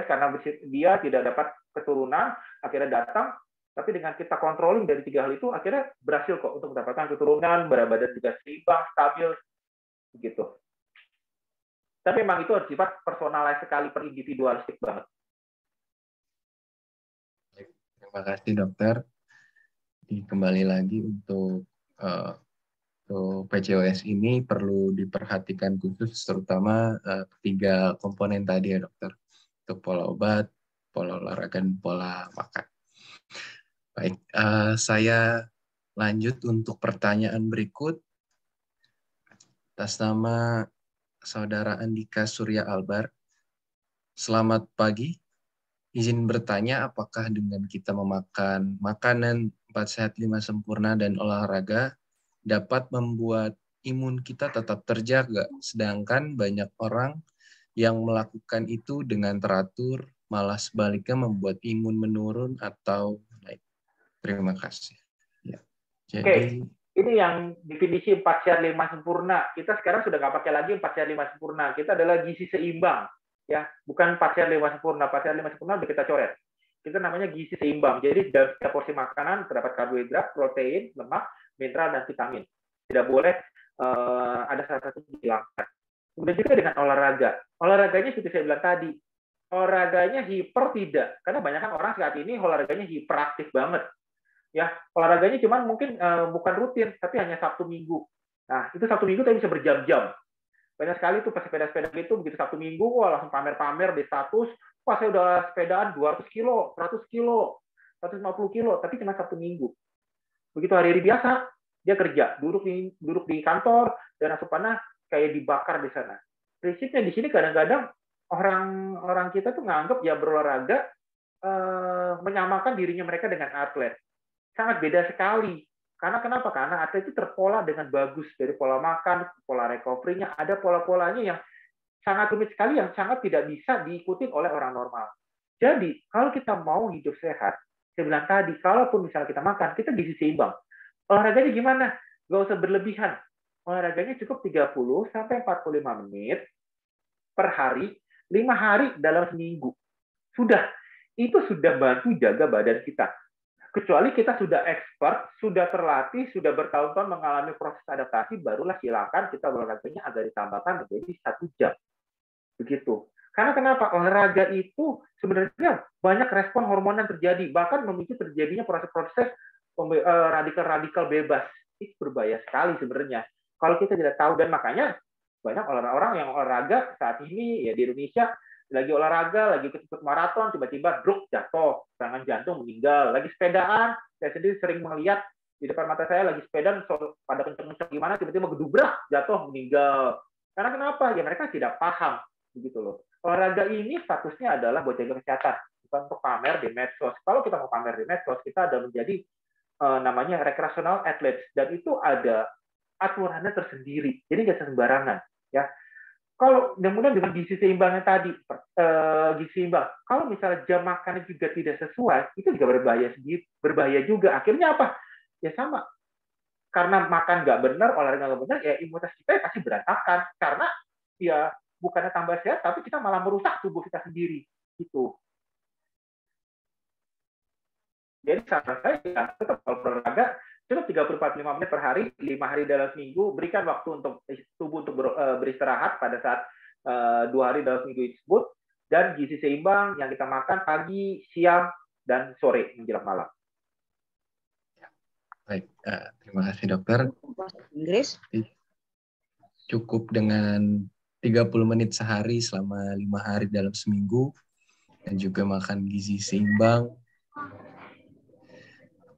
karena dia tidak dapat keturunan, akhirnya datang. Tapi dengan kita controlling dari 3 hal itu, akhirnya berhasil kok untuk mendapatkan keturunan, berat badan juga seimbang, stabil, begitu. Tapi memang itu harus sifat personalized sekali, per individualistik banget. Terima kasih dokter. Kembali lagi untuk PCOS ini perlu diperhatikan khusus, terutama 3 komponen tadi ya dokter. Untuk pola obat, pola olahraga, dan pola makan. Baik, saya lanjut untuk pertanyaan berikut. Atas nama Saudara Andika Surya Albar. Selamat pagi. Izin bertanya, apakah dengan kita memakan makanan 4 sehat 5 sempurna dan olahraga dapat membuat imun kita tetap terjaga? Sedangkan banyak orang yang melakukan itu dengan teratur, malah sebaliknya membuat imun menurun atau naik. Terima kasih. Ya. Jadi, ini yang definisi 4 sehat 5 sempurna. Kita sekarang sudah nggak pakai lagi 4 sehat 5 sempurna. Kita adalah gizi seimbang. Ya, bukan 4 sehat 5 sempurna. 4 sehat 5 sempurna udah kita coret. Kita namanya gizi seimbang. Jadi dalam setiap porsi makanan terdapat karbohidrat, protein, lemak, mineral dan vitamin. Tidak boleh ada salah satu yang dihilangkan. Kemudian juga dengan olahraga. Olahraganya seperti saya bilang tadi, olahraganya hiper tidak, karena banyak kan orang saat ini olahraganya hiperaktif banget. Ya, olahraganya cuman mungkin bukan rutin, tapi hanya Sabtu Minggu. Nah, itu Sabtu Minggu tapi bisa berjam-jam. Banyak sekali tuh pas sepeda-sepeda gitu, begitu Sabtu Minggu, wah langsung pamer-pamer di status, wah saya udah sepedaan 200 kilo, 100 kilo, 150 kilo, tapi cuma Sabtu Minggu. Begitu hari-hari biasa, dia kerja, duduk di kantor, dan asupannya kayak dibakar di sana. Prinsipnya di sini kadang-kadang orang kita tuh nganggap ya berolahraga menyamakan dirinya mereka dengan atlet. Sangat beda sekali. Karena kenapa? Karena atlet itu terpola dengan bagus dari pola makan, pola recovery-nya, ada pola-polanya yang sangat rumit sekali, yang sangat tidak bisa diikuti oleh orang normal. Jadi, kalau kita mau hidup sehat, saya bilang tadi, kalaupun misalnya kita makan, kita gizi seimbang. Olahraganya gimana? Nggak usah berlebihan. Olahraganya cukup 30-45 menit per hari, 5 hari dalam seminggu. Itu sudah bantu jaga badan kita. Kecuali kita sudah expert, sudah terlatih, sudah bertahun-tahun mengalami proses adaptasi, barulah silakan kita olahraganya agak ditambahkan menjadi 1 jam. Begitu. Karena kenapa? Olahraga itu sebenarnya banyak respon hormon yang terjadi, bahkan memicu terjadinya proses-proses radikal-radikal bebas. Itu berbahaya sekali sebenarnya. Kalau kita tidak tahu, dan makanya banyak orang-orang yang olahraga saat ini ya di Indonesia, lagi olahraga, lagi ikut maraton, tiba-tiba drop jatuh, serangan jantung, meninggal. Lagi sepedaan, saya sendiri sering melihat di depan mata saya lagi sepedaan pada kenceng-kenceng gimana, tiba-tiba gedubrak, jatuh, meninggal. Karena kenapa? Ya mereka tidak paham, begitu loh. Olahraga ini statusnya adalah buat jaga kesehatan, bukan untuk pamer di medsos. Kalau kita mau pamer di medsos, kita ada menjadi namanya recreational athletes, dan itu ada aturannya tersendiri. Jadi nggak sembarangan, ya. Kalau kemudian dengan gizi seimbangnya tadi, gizi seimbang. Kalau misalnya jam makannya juga tidak sesuai, itu juga berbahaya juga. Akhirnya apa? Ya sama. Karena makan nggak benar, olahraga nggak benar, ya imunitas kita pasti berantakan. Karena ya bukannya tambah sehat, tapi kita malah merusak tubuh kita sendiri. Gitu. Jadi saran saya ya, tetap olahraga cukup 30-45 menit per hari, 5 hari dalam seminggu, berikan waktu untuk tubuh untuk beristirahat pada saat 2 hari dalam seminggu tersebut, dan gizi seimbang yang kita makan pagi, siang, dan sore menjelang malam. Baik, terima kasih dokter. Inggris. Cukup dengan 30 menit sehari selama 5 hari dalam seminggu, dan juga makan gizi seimbang,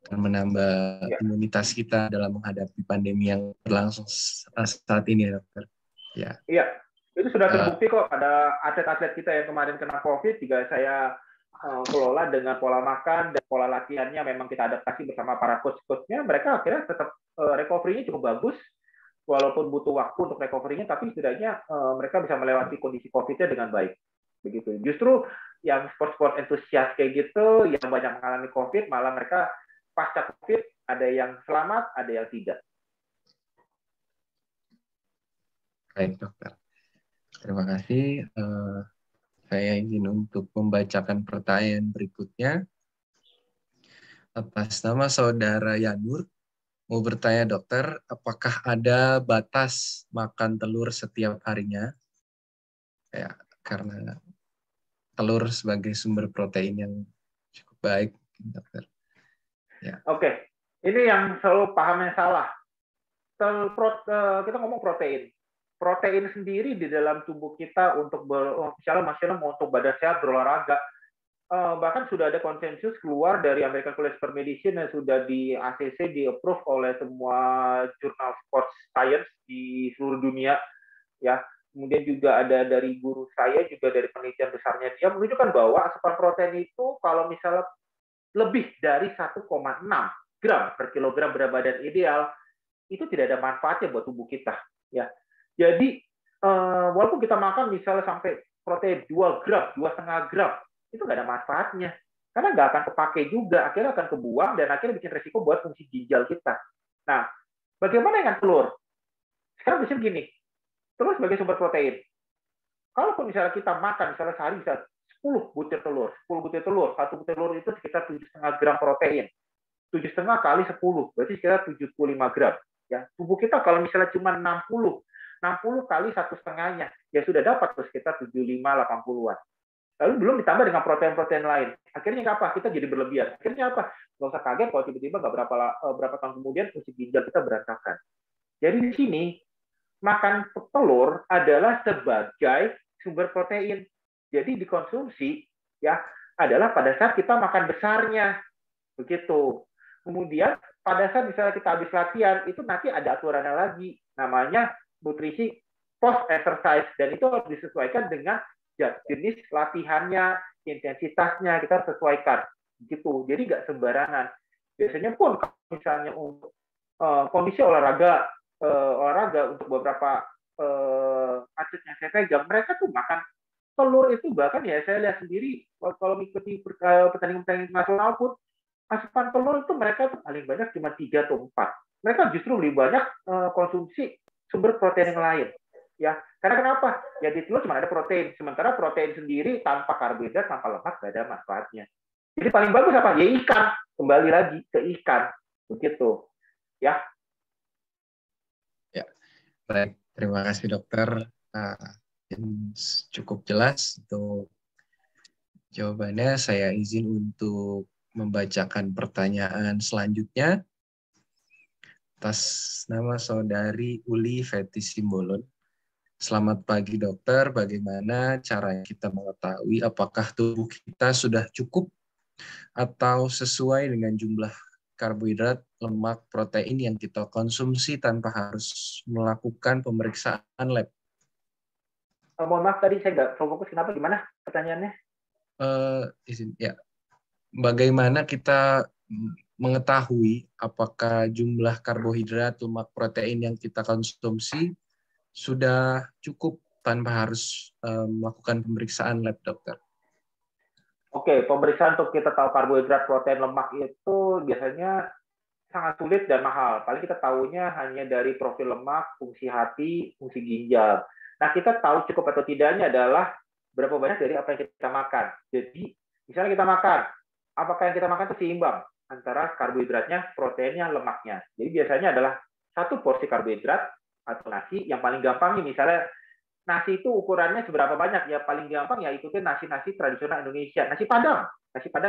akan menambah imunitas kita dalam menghadapi pandemi yang berlangsung saat ini, dokter. Ya. Iya, itu sudah terbukti kok. Ada atlet-atlet kita yang kemarin kena COVID, juga saya kelola dengan pola makan dan pola latihannya. Memang kita adaptasi bersama para coach-coachnya. Mereka akhirnya tetap recovery-nya cukup bagus, walaupun butuh waktu untuk recovery-nya, tapi setidaknya mereka bisa melewati kondisi COVID-nya dengan baik. Begitu. Justru yang sport-sport entusias kayak gitu, yang banyak mengalami COVID, malah mereka pasca COVID, ada yang selamat, ada yang tidak. Baik, dokter. Terima kasih. Saya ingin untuk membacakan pertanyaan berikutnya. Atas nama saudara Yanur, mau bertanya dokter, apakah ada batas makan telur setiap harinya? Ya, karena telur sebagai sumber protein yang cukup baik, dokter. Ya. Oke, ini yang selalu pahamnya salah. Kita ngomong protein. Protein sendiri di dalam tubuh kita untuk misalnya mau untuk badan sehat berolahraga, bahkan sudah ada konsensus keluar dari American College of Medicine yang sudah di ACC di approve oleh semua jurnal sports science di seluruh dunia, ya. Kemudian juga ada dari guru saya juga dari penelitian besarnya, dia menunjukkan bahwa asupan protein itu kalau misalnya lebih dari 1,6 gram per kilogram berat badan ideal, itu tidak ada manfaatnya buat tubuh kita. Ya, jadi walaupun kita makan misalnya sampai protein 2 gram, 2,5 gram, itu nggak ada manfaatnya. Karena nggak akan kepake juga, akhirnya akan kebuang, dan akhirnya bikin resiko buat fungsi ginjal kita. Nah, bagaimana dengan telur? Sekarang bisa begini, telur sebagai sumber protein. Kalau misalnya kita makan, misalnya sehari bisa 10 butir telur, 1 butir telur itu sekitar 7,5 gram protein. 7,5 kali 10, berarti sekitar 75 gram. Ya, tubuh kita kalau misalnya cuma 60 kali 1,5-nya, ya sudah dapat tuh sekitar 75-80-an. Lalu belum ditambah dengan protein-protein lain. Akhirnya apa? Kita jadi berlebihan. Akhirnya apa? Nggak usah kaget kalau tiba-tiba nggak berapa tahun kemudian fungsi ginjal kita berantakan. Jadi di sini makan telur adalah sebagai sumber protein. Jadi dikonsumsi ya adalah pada saat kita makan besarnya. Begitu. Kemudian pada saat misalnya kita habis latihan, itu nanti ada aturannya lagi. Namanya nutrisi post exercise, dan itu harus disesuaikan dengan jenis latihannya, intensitasnya, kita harus sesuaikan. Gitu. Jadi nggak sembarangan. Biasanya pun misalnya untuk kondisi olahraga untuk beberapa atlet yang saya pegang, mereka tuh makan telur itu, bahkan ya saya lihat sendiri kalau mengikuti pertandingan nasional pun, asupan telur itu mereka tuh paling banyak cuma 3 atau 4. Mereka justru lebih banyak konsumsi sumber protein yang lain. Ya, karena kenapa? Ya di telur cuma ada protein, sementara protein sendiri tanpa karbohidrat, tanpa lemak nggak ada manfaatnya. Jadi paling bagus apa? Ya ikan, kembali lagi ke ikan, begitu. Ya. Ya, baik. Terima kasih dokter. Cukup jelas untuk jawabannya. Saya izin untuk membacakan pertanyaan selanjutnya atas nama saudari Uli Feti Simbolon. Selamat pagi dokter, bagaimana cara kita mengetahui apakah tubuh kita sudah cukup atau sesuai dengan jumlah karbohidrat, lemak, protein yang kita konsumsi tanpa harus melakukan pemeriksaan lab? Mohon maaf tadi saya nggak fokus, kenapa, gimana pertanyaannya? Izin ya. Bagaimana kita mengetahui apakah jumlah karbohidrat, lemak, protein yang kita konsumsi sudah cukup tanpa harus melakukan pemeriksaan lab, dokter? Oke, pemeriksaan untuk kita tahu karbohidrat, protein, lemak itu biasanya sangat sulit dan mahal. Paling kita tahunya hanya dari profil lemak, fungsi hati, fungsi ginjal. Nah, kita tahu cukup atau tidaknya adalah berapa banyak dari apa yang kita makan. Jadi, misalnya kita makan, apakah yang kita makan itu seimbang antara karbohidratnya, proteinnya, lemaknya. Jadi biasanya adalah satu porsi karbohidrat atau nasi, yang paling gampang nih, misalnya nasi itu ukurannya seberapa banyak, ya paling gampang ya ikutin nasi-nasi tradisional Indonesia. Nasi Padang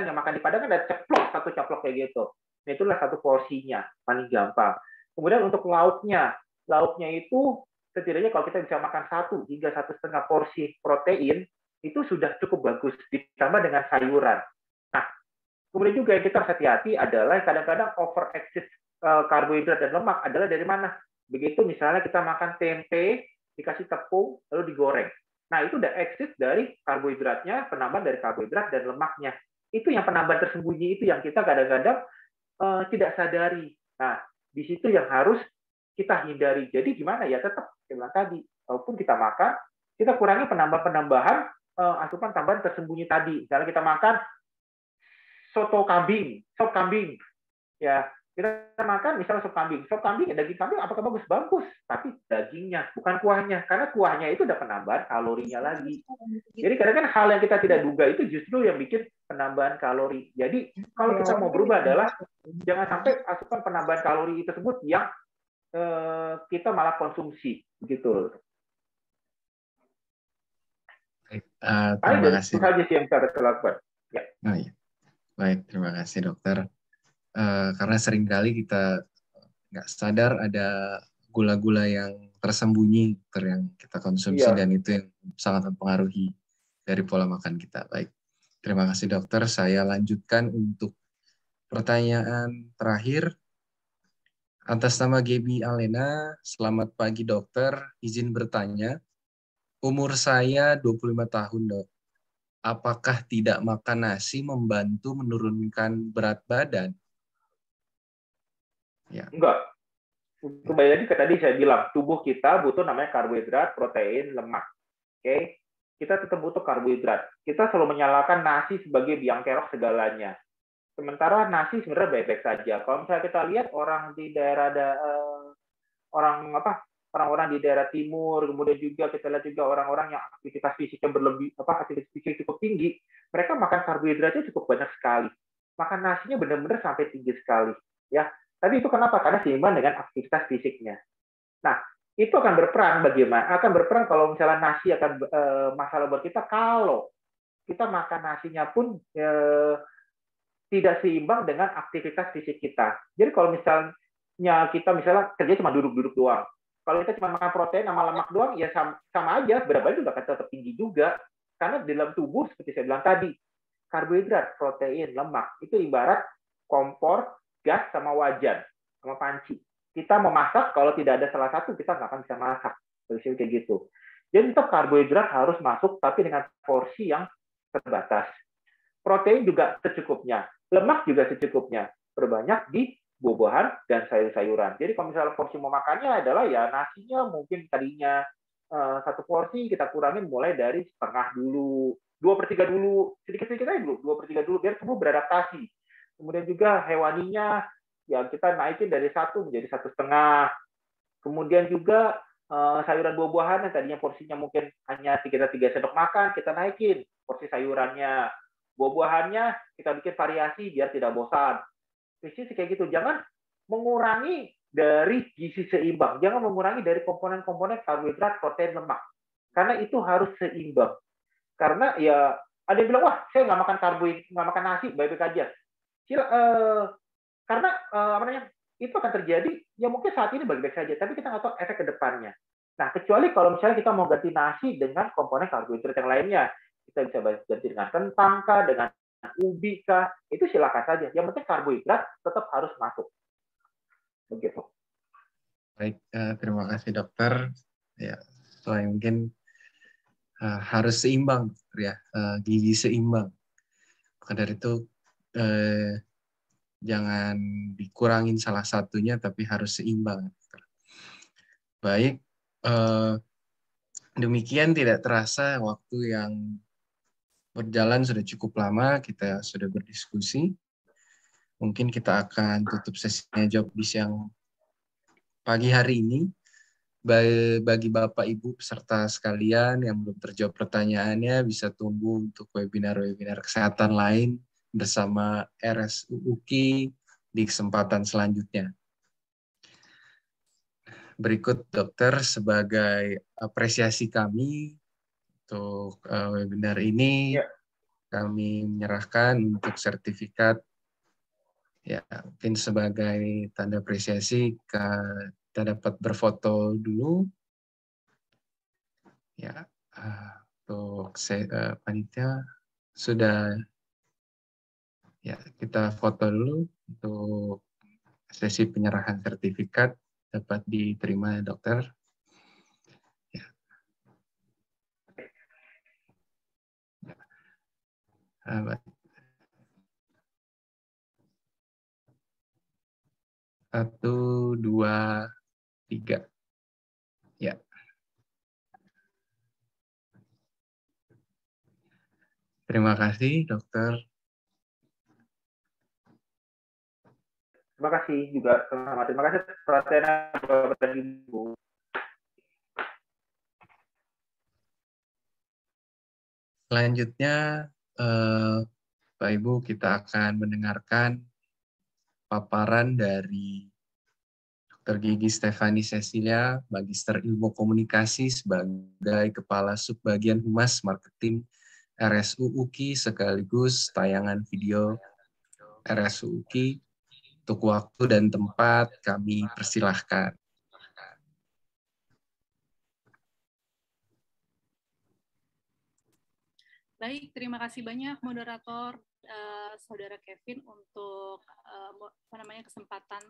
yang makan di Padang kan ada satu caplok kayak gitu. Nah, itulah satu porsinya, paling gampang. Kemudian untuk lauknya itu setidaknya kalau kita bisa makan 1 hingga 1,5 porsi protein, itu sudah cukup bagus, ditambah dengan sayuran. Nah, kemudian juga yang kita harus hati-hati adalah kadang-kadang over excess karbohidrat dan lemak adalah dari mana? Begitu misalnya kita makan tempe, dikasih tepung, lalu digoreng. Nah, itu udah excess dari karbohidratnya, penambahan dari karbohidrat dan lemaknya. Itu yang penambahan tersembunyi, itu yang kita kadang-kadang tidak sadari. Nah, di situ yang harus kita hindari. Jadi gimana ya, tetap saya bilang tadi, walaupun kita makan, kita kurangi penambahan asupan tambahan tersembunyi tadi. Misalnya kita makan sop kambing, ya kita makan misalnya sop kambing, daging kambing apakah bagus? Bagus, tapi dagingnya bukan kuahnya, karena kuahnya itu udah penambahan kalorinya lagi. Jadi kadang-kadang hal yang kita tidak duga itu justru yang bikin penambahan kalori. Jadi kalau kita mau berubah adalah jangan sampai asupan penambahan kalori tersebut yang kita malah konsumsi, begitu. Terima kasih. Itu saja sih yang bisa kita lakukan. Ya. Oh, iya. Baik, terima kasih dokter. Karena seringkali kita nggak sadar ada gula-gula yang tersembunyi yang kita konsumsi, dan itu yang sangat mempengaruhi dari pola makan kita. Baik, terima kasih dokter. Saya lanjutkan untuk pertanyaan terakhir. Atas nama Gaby Alena, selamat pagi dokter. Izin bertanya, umur saya 25 tahun dok. Apakah tidak makan nasi membantu menurunkan berat badan? Ya. Enggak. Kembali lagi ke tadi saya bilang, tubuh kita butuh namanya karbohidrat, protein, lemak. Oke, kita tetap butuh karbohidrat. Kita selalu menyalahkan nasi sebagai biang kerok segalanya. Sementara nasi sebenarnya baik-baik saja. Kalau misalnya kita lihat orang di daerah orang-orang di daerah timur, kemudian juga kita lihat juga orang-orang yang aktivitas fisiknya aktivitas fisik cukup tinggi, mereka makan karbohidratnya cukup banyak sekali. makan nasinya benar-benar sampai tinggi sekali, ya. Tapi itu kenapa? Karena seimbang dengan aktivitas fisiknya. Nah, itu akan berperan bagaimana? Akan berperan kalau misalnya nasi akan masalah buat kita kalau kita makan nasinya pun tidak seimbang dengan aktivitas fisik kita. Jadi kalau misalnya kita kerja cuma duduk-duduk doang. Kalau kita cuma makan protein sama lemak doang, ya sama aja, berat badan juga akan tetap tinggi juga. Karena di dalam tubuh, seperti saya bilang tadi, karbohidrat, protein, lemak, itu ibarat kompor, gas, sama wajan, sama panci. Kita memasak, kalau tidak ada salah satu, kita nggak akan bisa masak. Jadi kayak gitu. Jadi tetap karbohidrat harus masuk, tapi dengan porsi yang terbatas. Protein juga secukupnya. Lemak juga secukupnya. Perbanyak di buah-buahan dan sayur-sayuran. Jadi kalau misalnya porsi mau makannya adalah ya nasinya mungkin tadinya satu porsi kita kurangin mulai dari setengah dulu, 2/3 dulu, sedikit-sedikit aja dulu, 2/3 dulu biar tubuh beradaptasi. Kemudian juga hewaninya ya kita naikin dari 1 menjadi 1,5. Kemudian juga sayuran buah-buahan yang tadinya porsinya mungkin hanya 3 sendok makan, kita naikin porsi sayurannya. Buah-buahannya kita bikin variasi biar tidak bosan. Visi kayak gitu. Jangan mengurangi dari gizi seimbang. Jangan mengurangi dari komponen-komponen karbohidrat, protein, lemak. Karena itu harus seimbang. Karena ya ada yang bilang, wah saya nggak makan karbohidrat, nggak makan nasi, baik-baik aja. Karena itu akan terjadi, ya mungkin saat ini baik-baik saja, tapi kita nggak tahu efek ke depannya. Nah, kecuali kalau misalnya kita mau ganti nasi dengan komponen karbohidrat yang lainnya. Kita bisa ganti dengan kentang kah, dengan ubi kah, itu silakan saja. Yang penting karbohidrat tetap harus masuk. Begitu. Baik, terima kasih dokter. Ya, selain mungkin harus seimbang, ya, gizi seimbang. Maka dari itu jangan dikurangin salah satunya, tapi harus seimbang. Baik, demikian tidak terasa waktu yang berjalan sudah cukup lama, kita sudah berdiskusi. Mungkin kita akan tutup sesinya jawab bis yang pagi hari ini. Bagi Bapak Ibu peserta sekalian yang belum terjawab pertanyaannya, bisa tunggu untuk webinar-webinar kesehatan lain bersama RSU UKI di kesempatan selanjutnya. Berikut dokter sebagai apresiasi kami untuk webinar ini, kami menyerahkan untuk sertifikat, ya mungkin sebagai tanda apresiasi kita dapat berfoto dulu, ya untuk panitia sudah, ya kita foto dulu untuk sesi penyerahan sertifikat dapat diterima dokter. Ya. Baik. 1, 2, 3. Ya. Terima kasih, dokter. Terima kasih juga. Terima kasih perhatian Bapak dan Ibu. Selanjutnya, Pak Ibu, kita akan mendengarkan paparan dari Dr. Gigi Stefani Cecilia, Magister Ilmu Komunikasi sebagai Kepala Subbagian Humas Marketing RSU UKI sekaligus tayangan video RSU UKI. Untuk waktu dan tempat kami persilahkan. Baik, terima kasih banyak moderator Saudara Kevin untuk kesempatan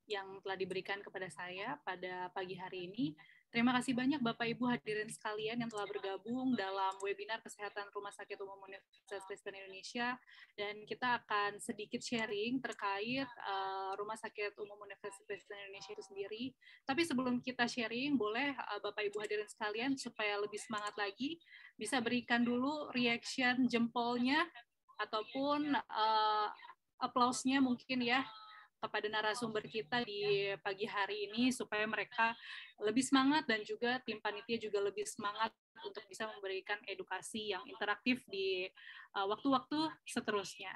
yang telah diberikan kepada saya pada pagi hari ini. Terima kasih banyak Bapak Ibu hadirin sekalian yang telah bergabung dalam webinar Kesehatan Rumah Sakit Umum Universitas Kristen Indonesia, dan kita akan sedikit sharing terkait Rumah Sakit Umum Universitas Kristen Indonesia itu sendiri. Tapi sebelum kita sharing, boleh Bapak Ibu hadirin sekalian supaya lebih semangat lagi, bisa berikan dulu reaction jempolnya ataupun applause-nya mungkin ya kepada narasumber kita di pagi hari ini supaya mereka lebih semangat dan juga tim panitia juga lebih semangat untuk bisa memberikan edukasi yang interaktif di waktu-waktu seterusnya.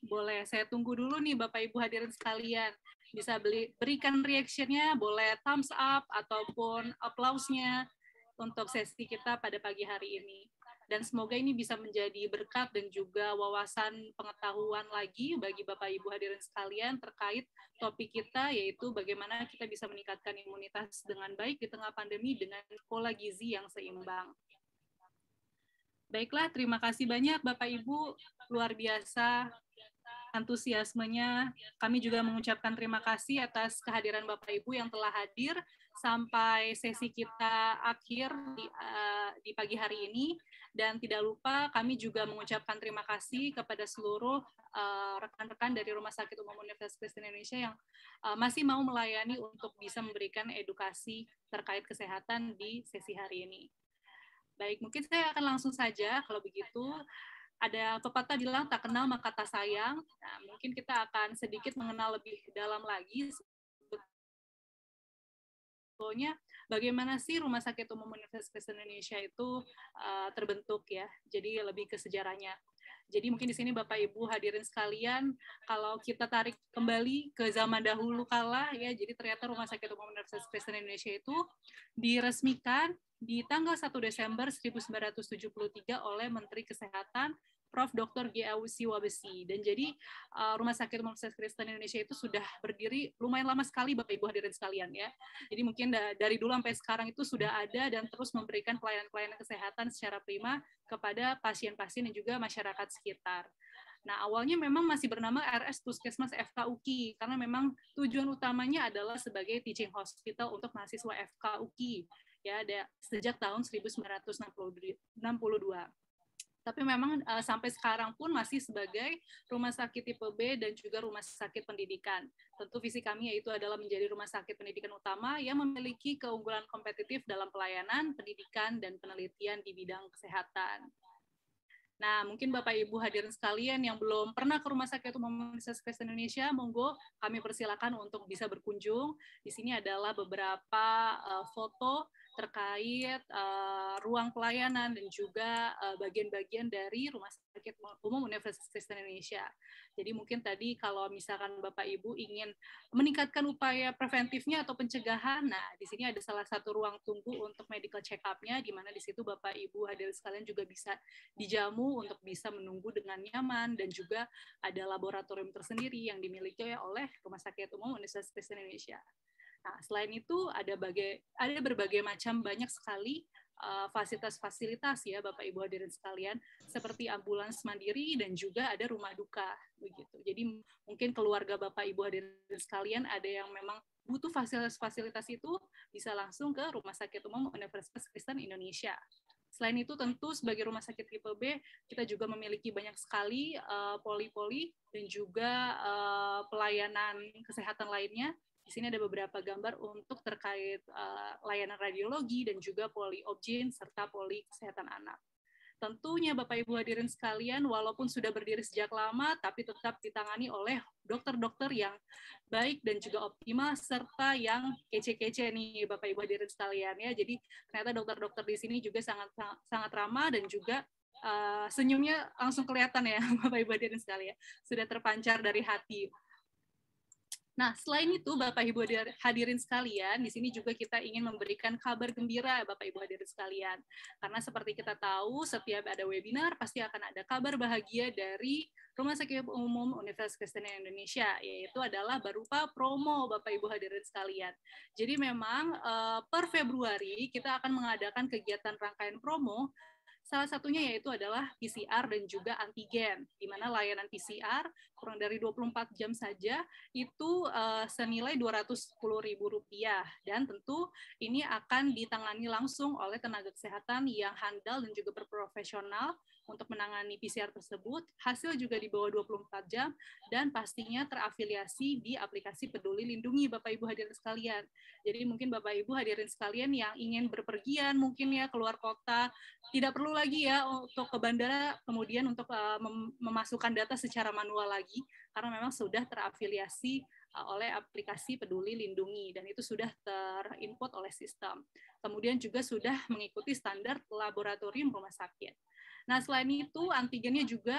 Boleh, saya tunggu dulu nih Bapak Ibu hadirin sekalian. Bisa berikan reaction-nya, boleh thumbs up ataupun applause-nya untuk sesi kita pada pagi hari ini. Dan semoga ini bisa menjadi berkat dan juga wawasan pengetahuan lagi bagi Bapak Ibu hadirin sekalian terkait topik kita, yaitu bagaimana kita bisa meningkatkan imunitas dengan baik di tengah pandemi dengan pola gizi yang seimbang. Baiklah, terima kasih banyak Bapak Ibu, luar biasa antusiasmenya. Kami juga mengucapkan terima kasih atas kehadiran Bapak Ibu yang telah hadir sampai sesi kita akhir di pagi hari ini. Dan tidak lupa kami juga mengucapkan terima kasih kepada seluruh rekan-rekan dari Rumah Sakit Umum Universitas Kristen Indonesia yang masih mau melayani untuk bisa memberikan edukasi terkait kesehatan di sesi hari ini. Baik, mungkin saya akan langsung saja kalau begitu. Ada pepatah bilang tak kenal maka tak sayang. Nah, mungkin kita akan sedikit mengenal lebih dalam lagi sebetulnya bagaimana sih Rumah Sakit Umum Universitas Kristen Indonesia itu terbentuk ya. Jadi lebih ke sejarahnya. Jadi mungkin di sini Bapak Ibu hadirin sekalian, kalau kita tarik kembali ke zaman dahulu kala ya, jadi ternyata Rumah Sakit Umum Universitas Kristen Indonesia itu diresmikan di tanggal 1 Desember 1973 oleh Menteri Kesehatan Prof. Dr. G. Ausi Wabesi. Dan jadi Rumah Sakit Umum Universitas Kristen Indonesia itu sudah berdiri lumayan lama sekali Bapak Ibu hadirin sekalian ya. Jadi mungkin dari dulu sampai sekarang itu sudah ada dan terus memberikan pelayanan-pelayanan kesehatan secara prima kepada pasien-pasien dan juga masyarakat sekitar. Nah, awalnya memang masih bernama RS Puskesmas FKUKI, karena memang tujuan utamanya adalah sebagai teaching hospital untuk mahasiswa FKUKI, ya, sejak tahun 1962. Tapi memang sampai sekarang pun masih sebagai rumah sakit tipe B dan juga rumah sakit pendidikan. Tentu visi kami yaitu adalah menjadi rumah sakit pendidikan utama yang memiliki keunggulan kompetitif dalam pelayanan, pendidikan, dan penelitian di bidang kesehatan. Nah, mungkin Bapak Ibu hadirin sekalian yang belum pernah ke Rumah Sakit Umum Universitas Kristen Indonesia, monggo kami persilakan untuk bisa berkunjung. Di sini adalah beberapa foto terkait ruang pelayanan dan juga bagian-bagian dari Rumah Sakit Umum Universitas Kristen Indonesia. Jadi mungkin tadi kalau misalkan Bapak Ibu ingin meningkatkan upaya preventifnya atau pencegahan, nah di sini ada salah satu ruang tunggu untuk medical check-up-nya, di mana di situ Bapak Ibu hadirin sekalian juga bisa dijamu untuk bisa menunggu dengan nyaman, dan juga ada laboratorium tersendiri yang dimiliki oleh Rumah Sakit Umum Universitas Kristen Indonesia. Nah, selain itu ada berbagai macam banyak sekali fasilitas-fasilitas ya Bapak Ibu hadirin sekalian, seperti ambulans mandiri dan juga ada rumah duka begitu. Jadi mungkin keluarga Bapak Ibu hadirin sekalian ada yang memang butuh fasilitas-fasilitas itu, bisa langsung ke Rumah Sakit Umum Universitas Kristen Indonesia. Selain itu tentu sebagai rumah sakit tipe B kita juga memiliki banyak sekali poli-poli dan juga pelayanan kesehatan lainnya. Di sini ada beberapa gambar untuk terkait layanan radiologi dan juga poli obgyn serta poli kesehatan anak. Tentunya Bapak Ibu hadirin sekalian, walaupun sudah berdiri sejak lama, tapi tetap ditangani oleh dokter-dokter yang baik dan juga optimal, serta yang kece-kece nih Bapak Ibu hadirin sekalian ya. Jadi ternyata dokter-dokter di sini juga sangat ramah dan juga senyumnya langsung kelihatan ya Bapak Ibu hadirin sekalian, sudah terpancar dari hati. Nah, selain itu, Bapak Ibu hadirin sekalian, di sini juga kita ingin memberikan kabar gembira, Bapak Ibu hadirin sekalian. Karena seperti kita tahu, setiap ada webinar, pasti akan ada kabar bahagia dari Rumah Sakit Umum Universitas Kristen Indonesia, yaitu adalah berupa promo, Bapak Ibu hadirin sekalian. Jadi memang per Februari, kita akan mengadakan kegiatan rangkaian promo. Salah satunya yaitu adalah PCR dan juga antigen, di mana layanan PCR kurang dari 24 jam saja itu senilai Rp210.000, dan tentu ini akan ditangani langsung oleh tenaga kesehatan yang handal dan juga berprofesional untuk menangani PCR tersebut. Hasil juga di bawah 24 jam dan pastinya terafiliasi di aplikasi Peduli Lindungi Bapak Ibu hadirin sekalian. Jadi mungkin Bapak Ibu hadirin sekalian yang ingin berpergian mungkin ya keluar kota, tidak perlu lagi ya untuk ke bandara kemudian untuk memasukkan data secara manual lagi, karena memang sudah terafiliasi oleh aplikasi Peduli Lindungi dan itu sudah terinput oleh sistem. Kemudian juga sudah mengikuti standar laboratorium rumah sakit. Nah, selain itu antigennya juga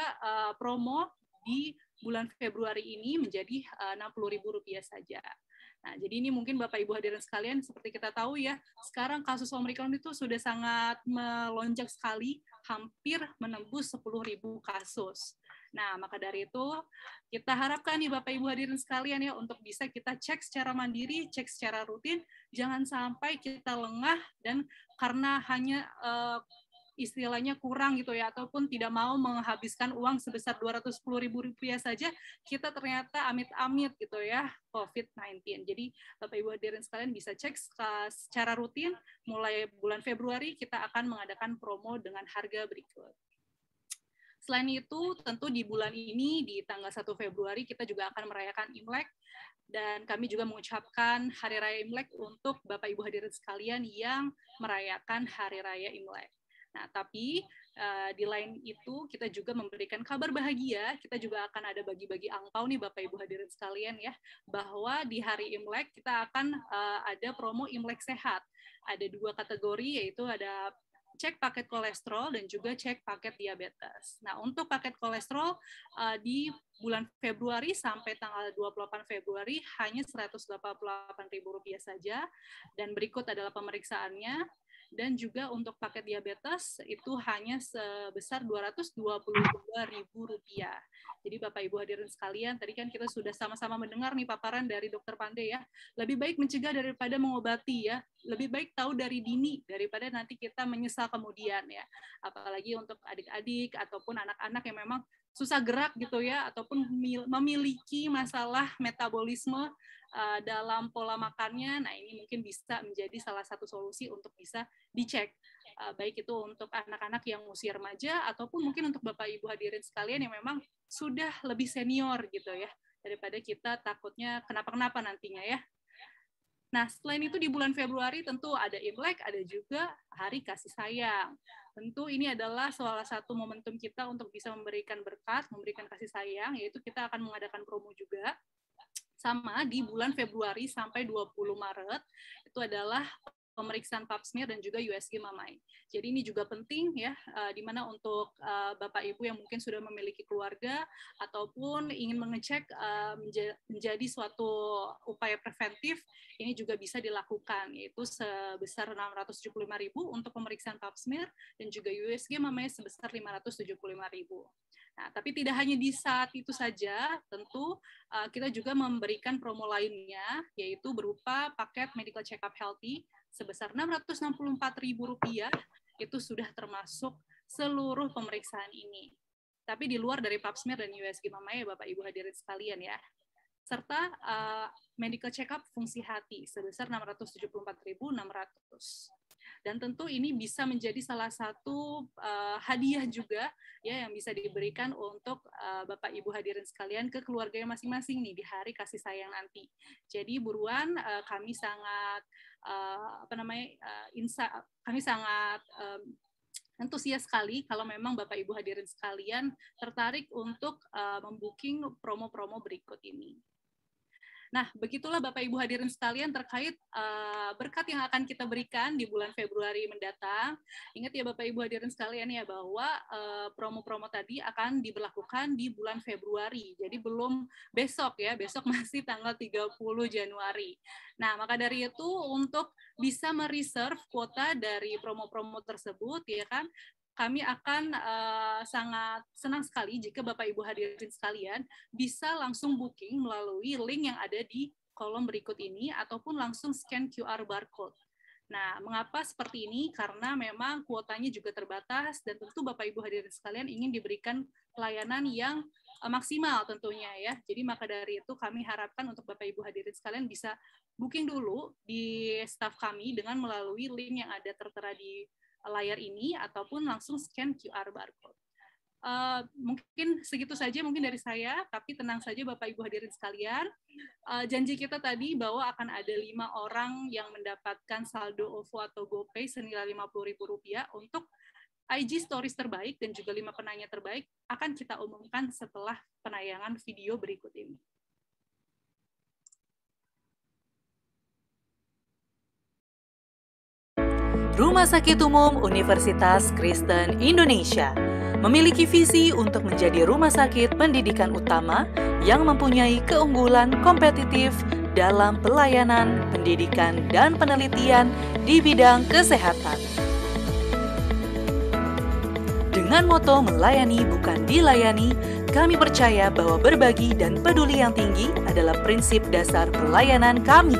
promo di bulan Februari ini menjadi Rp60.000 saja. Nah, jadi ini mungkin Bapak Ibu hadirin sekalian, seperti kita tahu ya, sekarang kasus Omikron itu sudah sangat melonjak sekali, hampir menembus 10.000 kasus. Nah, maka dari itu kita harapkan nih Bapak Ibu hadirin sekalian ya, untuk bisa kita cek secara mandiri, cek secara rutin, jangan sampai kita lengah dan karena hanya istilahnya kurang gitu ya, ataupun tidak mau menghabiskan uang sebesar Rp210.000 saja, kita ternyata amit-amit gitu ya, COVID-19. Jadi Bapak Ibu hadirin sekalian bisa cek secara rutin, mulai bulan Februari kita akan mengadakan promo dengan harga berikut. Selain itu, tentu di bulan ini, di tanggal 1 Februari, kita juga akan merayakan Imlek, dan kami juga mengucapkan Hari Raya Imlek untuk Bapak Ibu hadirin sekalian yang merayakan Hari Raya Imlek. Nah, tapi di lain itu kita juga memberikan kabar bahagia, kita juga akan ada bagi-bagi angpau nih Bapak Ibu hadirin sekalian ya, bahwa di hari Imlek kita akan ada promo Imlek Sehat. Ada 2 kategori, yaitu ada cek paket kolesterol dan juga cek paket diabetes. Nah, untuk paket kolesterol di bulan Februari sampai tanggal 28 Februari hanya Rp188.000 saja, dan berikut adalah pemeriksaannya. Dan juga untuk paket diabetes itu hanya sebesar Rp222.000. Jadi Bapak Ibu hadirin sekalian, tadi kan kita sudah sama-sama mendengar nih paparan dari Dr. Pande ya, lebih baik mencegah daripada mengobati ya, lebih baik tahu dari dini daripada nanti kita menyesal kemudian ya. Apalagi untuk adik-adik ataupun anak-anak yang memang susah gerak gitu ya, ataupun memiliki masalah metabolisme dalam pola makannya. Nah, ini mungkin bisa menjadi salah satu solusi untuk bisa dicek, baik itu untuk anak-anak yang usia remaja ataupun mungkin untuk Bapak Ibu hadirin sekalian yang memang sudah lebih senior gitu ya, daripada kita takutnya kenapa-kenapa nantinya ya. Nah, selain itu di bulan Februari tentu ada Imlek, ada juga Hari Kasih Sayang. Tentu ini adalah salah satu momentum kita untuk bisa memberikan berkat, memberikan kasih sayang, yaitu kita akan mengadakan promo juga. Sama di bulan Februari sampai 20 Maret, itu adalah pemeriksaan pap smear dan juga USG Mamai. Jadi ini juga penting ya, di mana untuk Bapak Ibu yang mungkin sudah memiliki keluarga ataupun ingin mengecek menjadi suatu upaya preventif, ini juga bisa dilakukan, yaitu sebesar Rp675.000 untuk pemeriksaan pap smear dan juga USG Mamai sebesar Rp575.000. Nah, tapi tidak hanya di saat itu saja, tentu kita juga memberikan promo lainnya, yaitu berupa paket medical check-up healthy sebesar Rp664.000, itu sudah termasuk seluruh pemeriksaan ini. Tapi di luar dari pap smear dan USG Mamai ya Bapak Ibu hadirin sekalian ya. Serta medical check-up fungsi hati sebesar Rp674.600. Dan tentu ini bisa menjadi salah satu hadiah juga ya yang bisa diberikan untuk Bapak Ibu hadirin sekalian ke keluarganya masing-masing nih di hari kasih sayang nanti. Jadi buruan, kami sangat kami sangat antusias sekali kalau memang Bapak Ibu hadirin sekalian tertarik untuk membooking promo-promo berikut ini. Nah, begitulah Bapak Ibu hadirin sekalian terkait berkat yang akan kita berikan di bulan Februari mendatang. Ingat ya Bapak Ibu hadirin sekalian ya bahwa promo-promo tadi akan diberlakukan di bulan Februari. Jadi belum besok ya, besok masih tanggal 30 Januari. Nah, maka dari itu untuk bisa mereserve kuota dari promo-promo tersebut ya kan, kami akan sangat senang sekali jika Bapak Ibu hadirin sekalian bisa langsung booking melalui link yang ada di kolom berikut ini ataupun langsung scan QR barcode. Nah, mengapa seperti ini? Karena memang kuotanya juga terbatas dan tentu Bapak Ibu hadirin sekalian ingin diberikan pelayanan yang maksimal tentunya ya. Jadi maka dari itu kami harapkan untuk Bapak Ibu hadirin sekalian bisa booking dulu di staff kami dengan melalui link yang ada tertera di layar ini ataupun langsung scan QR barcode. Mungkin segitu saja mungkin dari saya, tapi tenang saja Bapak Ibu hadirin sekalian. Janji kita tadi bahwa akan ada 5 orang yang mendapatkan saldo OVO atau GoPay senilai Rp50.000 untuk IG Stories terbaik dan juga 5 penanya terbaik akan kita umumkan setelah penayangan video berikut ini. Rumah Sakit Umum Universitas Kristen Indonesia. memiliki visi untuk menjadi rumah sakit pendidikan utama yang mempunyai keunggulan kompetitif dalam pelayanan, pendidikan, dan penelitian di bidang kesehatan. Dengan moto melayani bukan dilayani, kami percaya bahwa berbagi dan peduli yang tinggi adalah prinsip dasar pelayanan kami.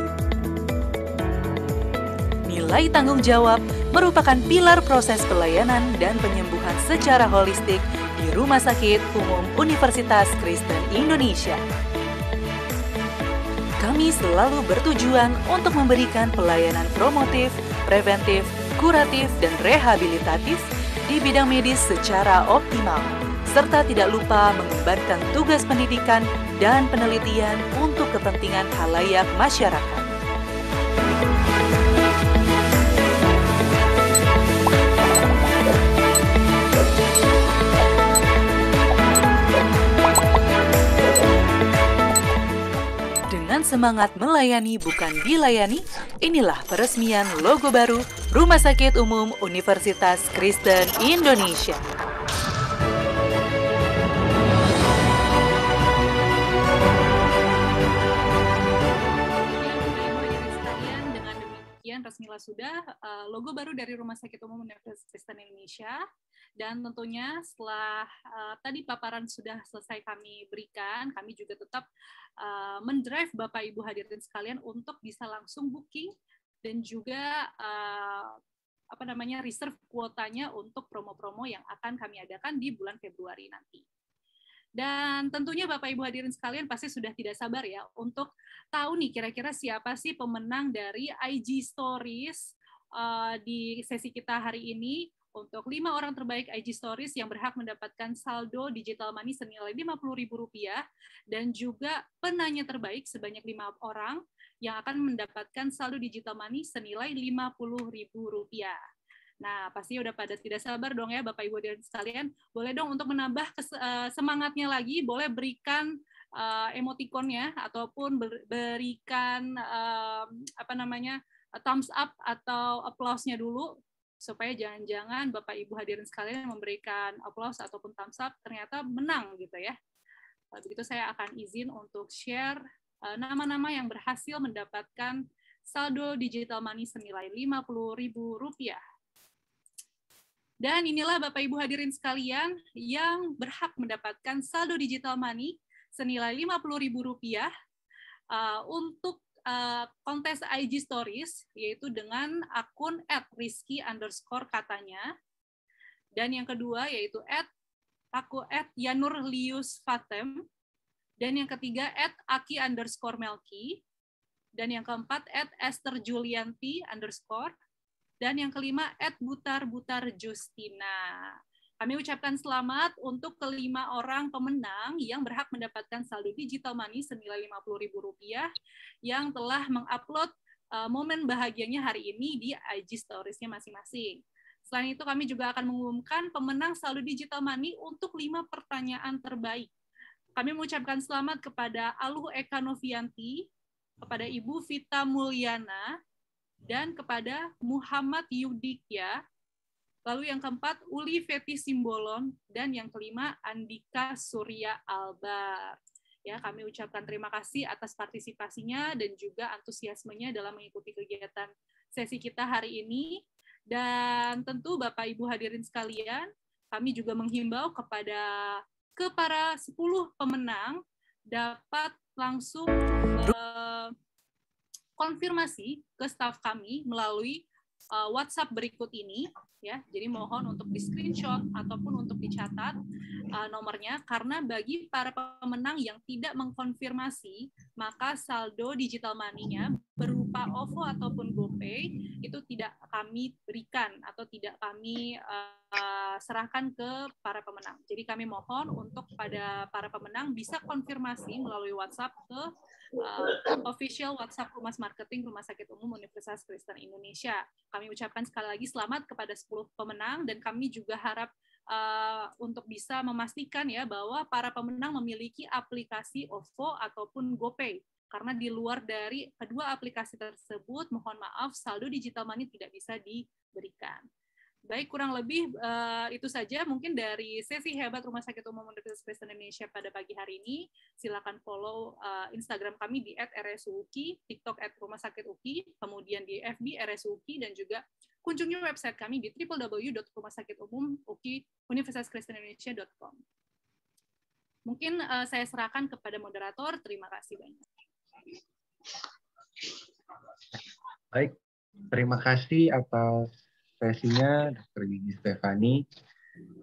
Nilai tanggung jawab merupakan pilar proses pelayanan dan penyembuhan secara holistik di Rumah Sakit Umum Universitas Kristen Indonesia. Kami selalu bertujuan untuk memberikan pelayanan promotif, preventif, kuratif, dan rehabilitatif di bidang medis secara optimal, serta tidak lupa mengembankan tugas pendidikan dan penelitian untuk kepentingan khalayak masyarakat. Dengan semangat melayani bukan dilayani, inilah peresmian logo baru Rumah Sakit Umum Universitas Kristen Indonesia. Dengan demikian resmilah sudah logo baru dari Rumah Sakit Umum Universitas Kristen Indonesia. Dan tentunya setelah tadi paparan sudah selesai kami berikan, kami juga tetap mendrive Bapak Ibu hadirin sekalian untuk bisa langsung booking dan juga reserve kuotanya untuk promo-promo yang akan kami adakan di bulan Februari nanti. Dan tentunya Bapak Ibu hadirin sekalian pasti sudah tidak sabar ya untuk tahu nih kira-kira siapa sih pemenang dari IG Stories di sesi kita hari ini. Untuk 5 orang terbaik IG Stories yang berhak mendapatkan saldo digital money senilai Rp50.000 dan juga penanya terbaik sebanyak 5 orang yang akan mendapatkan saldo digital money senilai Rp50.000. Nah, pasti udah pada tidak sabar dong ya Bapak Ibu dan sekalian. Boleh dong untuk menambah semangatnya lagi, boleh berikan emotikonnya ataupun berikan thumbs up atau applause-nya dulu, supaya jangan-jangan Bapak Ibu hadirin sekalian memberikan applause ataupun thumbs up ternyata menang gitu ya. Begitu saya akan izin untuk share nama-nama yang berhasil mendapatkan saldo digital money senilai Rp50.000. Dan inilah Bapak Ibu hadirin sekalian yang berhak mendapatkan saldo digital money senilai Rp50.000 untuk kontes IG Stories, yaitu dengan akun @rizky_katanya. Dan yang kedua yaitu @yanurliusfatem. Dan yang ketiga @aki_melki. Dan yang keempat @estherjulianti_. Dan yang kelima @butar_justina. Kami ucapkan selamat untuk kelima orang pemenang yang berhak mendapatkan saldo digital money senilai Rp50.000 yang telah mengupload momen bahagianya hari ini di IG Stories-nya masing-masing. Selain itu, kami juga akan mengumumkan pemenang saldo digital money untuk 5 pertanyaan terbaik. Kami mengucapkan selamat kepada Aluh Eka Novianti, kepada Ibu Vita Mulyana, dan kepada Muhammad Yudikya. Lalu yang keempat, Uli Feti Simbolon, dan yang kelima, Andika Surya Albar. Ya, kami ucapkan terima kasih atas partisipasinya dan juga antusiasmenya dalam mengikuti kegiatan sesi kita hari ini. Dan tentu Bapak Ibu hadirin sekalian, kami juga menghimbau kepada para 10 pemenang dapat langsung konfirmasi ke staf kami melalui WhatsApp berikut ini, ya. Jadi mohon untuk di screenshot ataupun untuk dicatat nomornya, karena bagi para pemenang yang tidak mengkonfirmasi, maka saldo digital money-nya berupa OVO ataupun GoPay itu tidak kami berikan atau tidak kami serahkan ke para pemenang. Jadi kami mohon untuk pada para pemenang bisa konfirmasi melalui WhatsApp ke official WhatsApp Humas Marketing Rumah Sakit Umum Universitas Kristen Indonesia. Kami ucapkan sekali lagi selamat kepada 10 pemenang, dan kami juga harap untuk bisa memastikan ya bahwa para pemenang memiliki aplikasi OVO ataupun GoPay. Karena di luar dari kedua aplikasi tersebut, mohon maaf, saldo digital money tidak bisa diberikan. Baik, kurang lebih itu saja mungkin dari sesi hebat Rumah Sakit Umum Universitas Kristen Indonesia pada pagi hari ini. Silakan follow Instagram kami di @rsuki, TikTok @rumahsakituki, kemudian di FB RSUki, dan juga kunjungi website kami di www.rumahsakitumum.universitaskristenindonesia.com. Mungkin saya serahkan kepada moderator. Terima kasih banyak. Baik, terima kasih atas sesinya Dr. Gigi Stefani.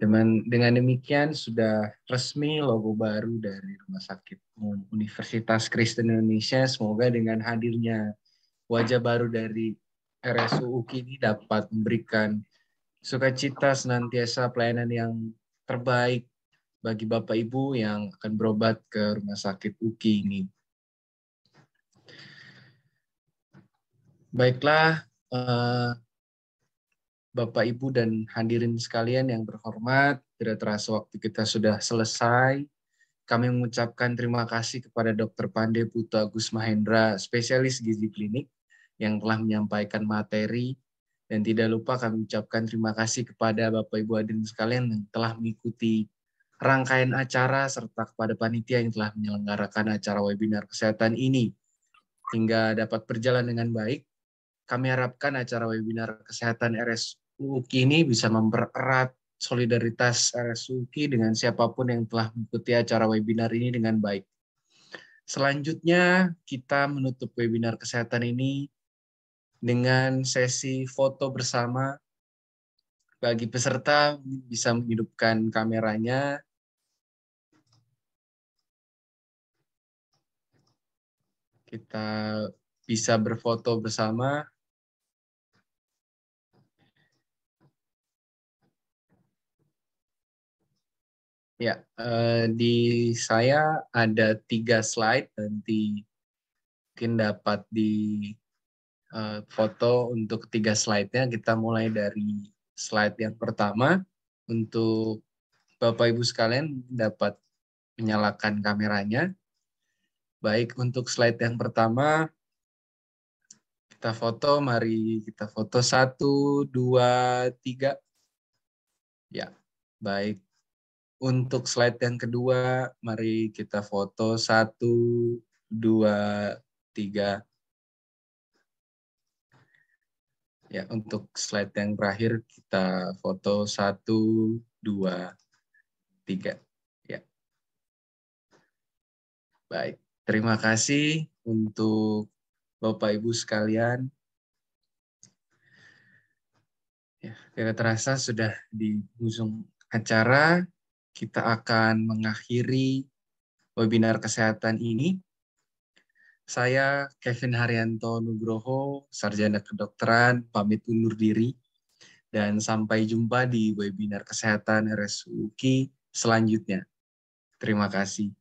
Dengan demikian sudah resmi logo baru dari Rumah Sakit Umum Universitas Kristen Indonesia. Semoga dengan hadirnya wajah baru dari RSU UKI ini dapat memberikan sukacita senantiasa pelayanan yang terbaik bagi Bapak Ibu yang akan berobat ke Rumah Sakit UKI ini. Baiklah, Bapak, Ibu, dan hadirin sekalian yang berhormat, tidak terasa waktu kita sudah selesai. Kami mengucapkan terima kasih kepada Dr. Pande Putu Agus Mahendra, spesialis gizi klinik, yang telah menyampaikan materi. Dan tidak lupa kami ucapkan terima kasih kepada Bapak, Ibu, hadirin sekalian yang telah mengikuti rangkaian acara, serta kepada panitia yang telah menyelenggarakan acara webinar kesehatan ini, hingga dapat berjalan dengan baik. Kami harapkan acara webinar kesehatan RSU UKI ini bisa mempererat solidaritas RSU UKI dengan siapapun yang telah mengikuti acara webinar ini dengan baik. Selanjutnya, kita menutup webinar kesehatan ini dengan sesi foto bersama. Bagi peserta bisa menghidupkan kameranya. Kita bisa berfoto bersama. Ya, di saya ada 3 slide, nanti mungkin dapat di foto untuk 3 slide-nya. Kita mulai dari slide yang pertama. Untuk Bapak Ibu sekalian dapat menyalakan kameranya. Baik, untuk slide yang pertama, kita foto, mari kita foto 1, 2, 3. Ya, baik. Untuk slide yang kedua, mari kita foto 1, 2, 3. Ya, untuk slide yang terakhir kita foto 1, 2, 3. Ya. Baik, terima kasih untuk Bapak Ibu sekalian. Ya, tidak terasa sudah di ujung acara. Kita akan mengakhiri webinar kesehatan ini. Saya Kevin Haryanto Nugroho, Sarjana Kedokteran, pamit undur diri. Dan sampai jumpa di webinar kesehatan RSU UKI selanjutnya. Terima kasih.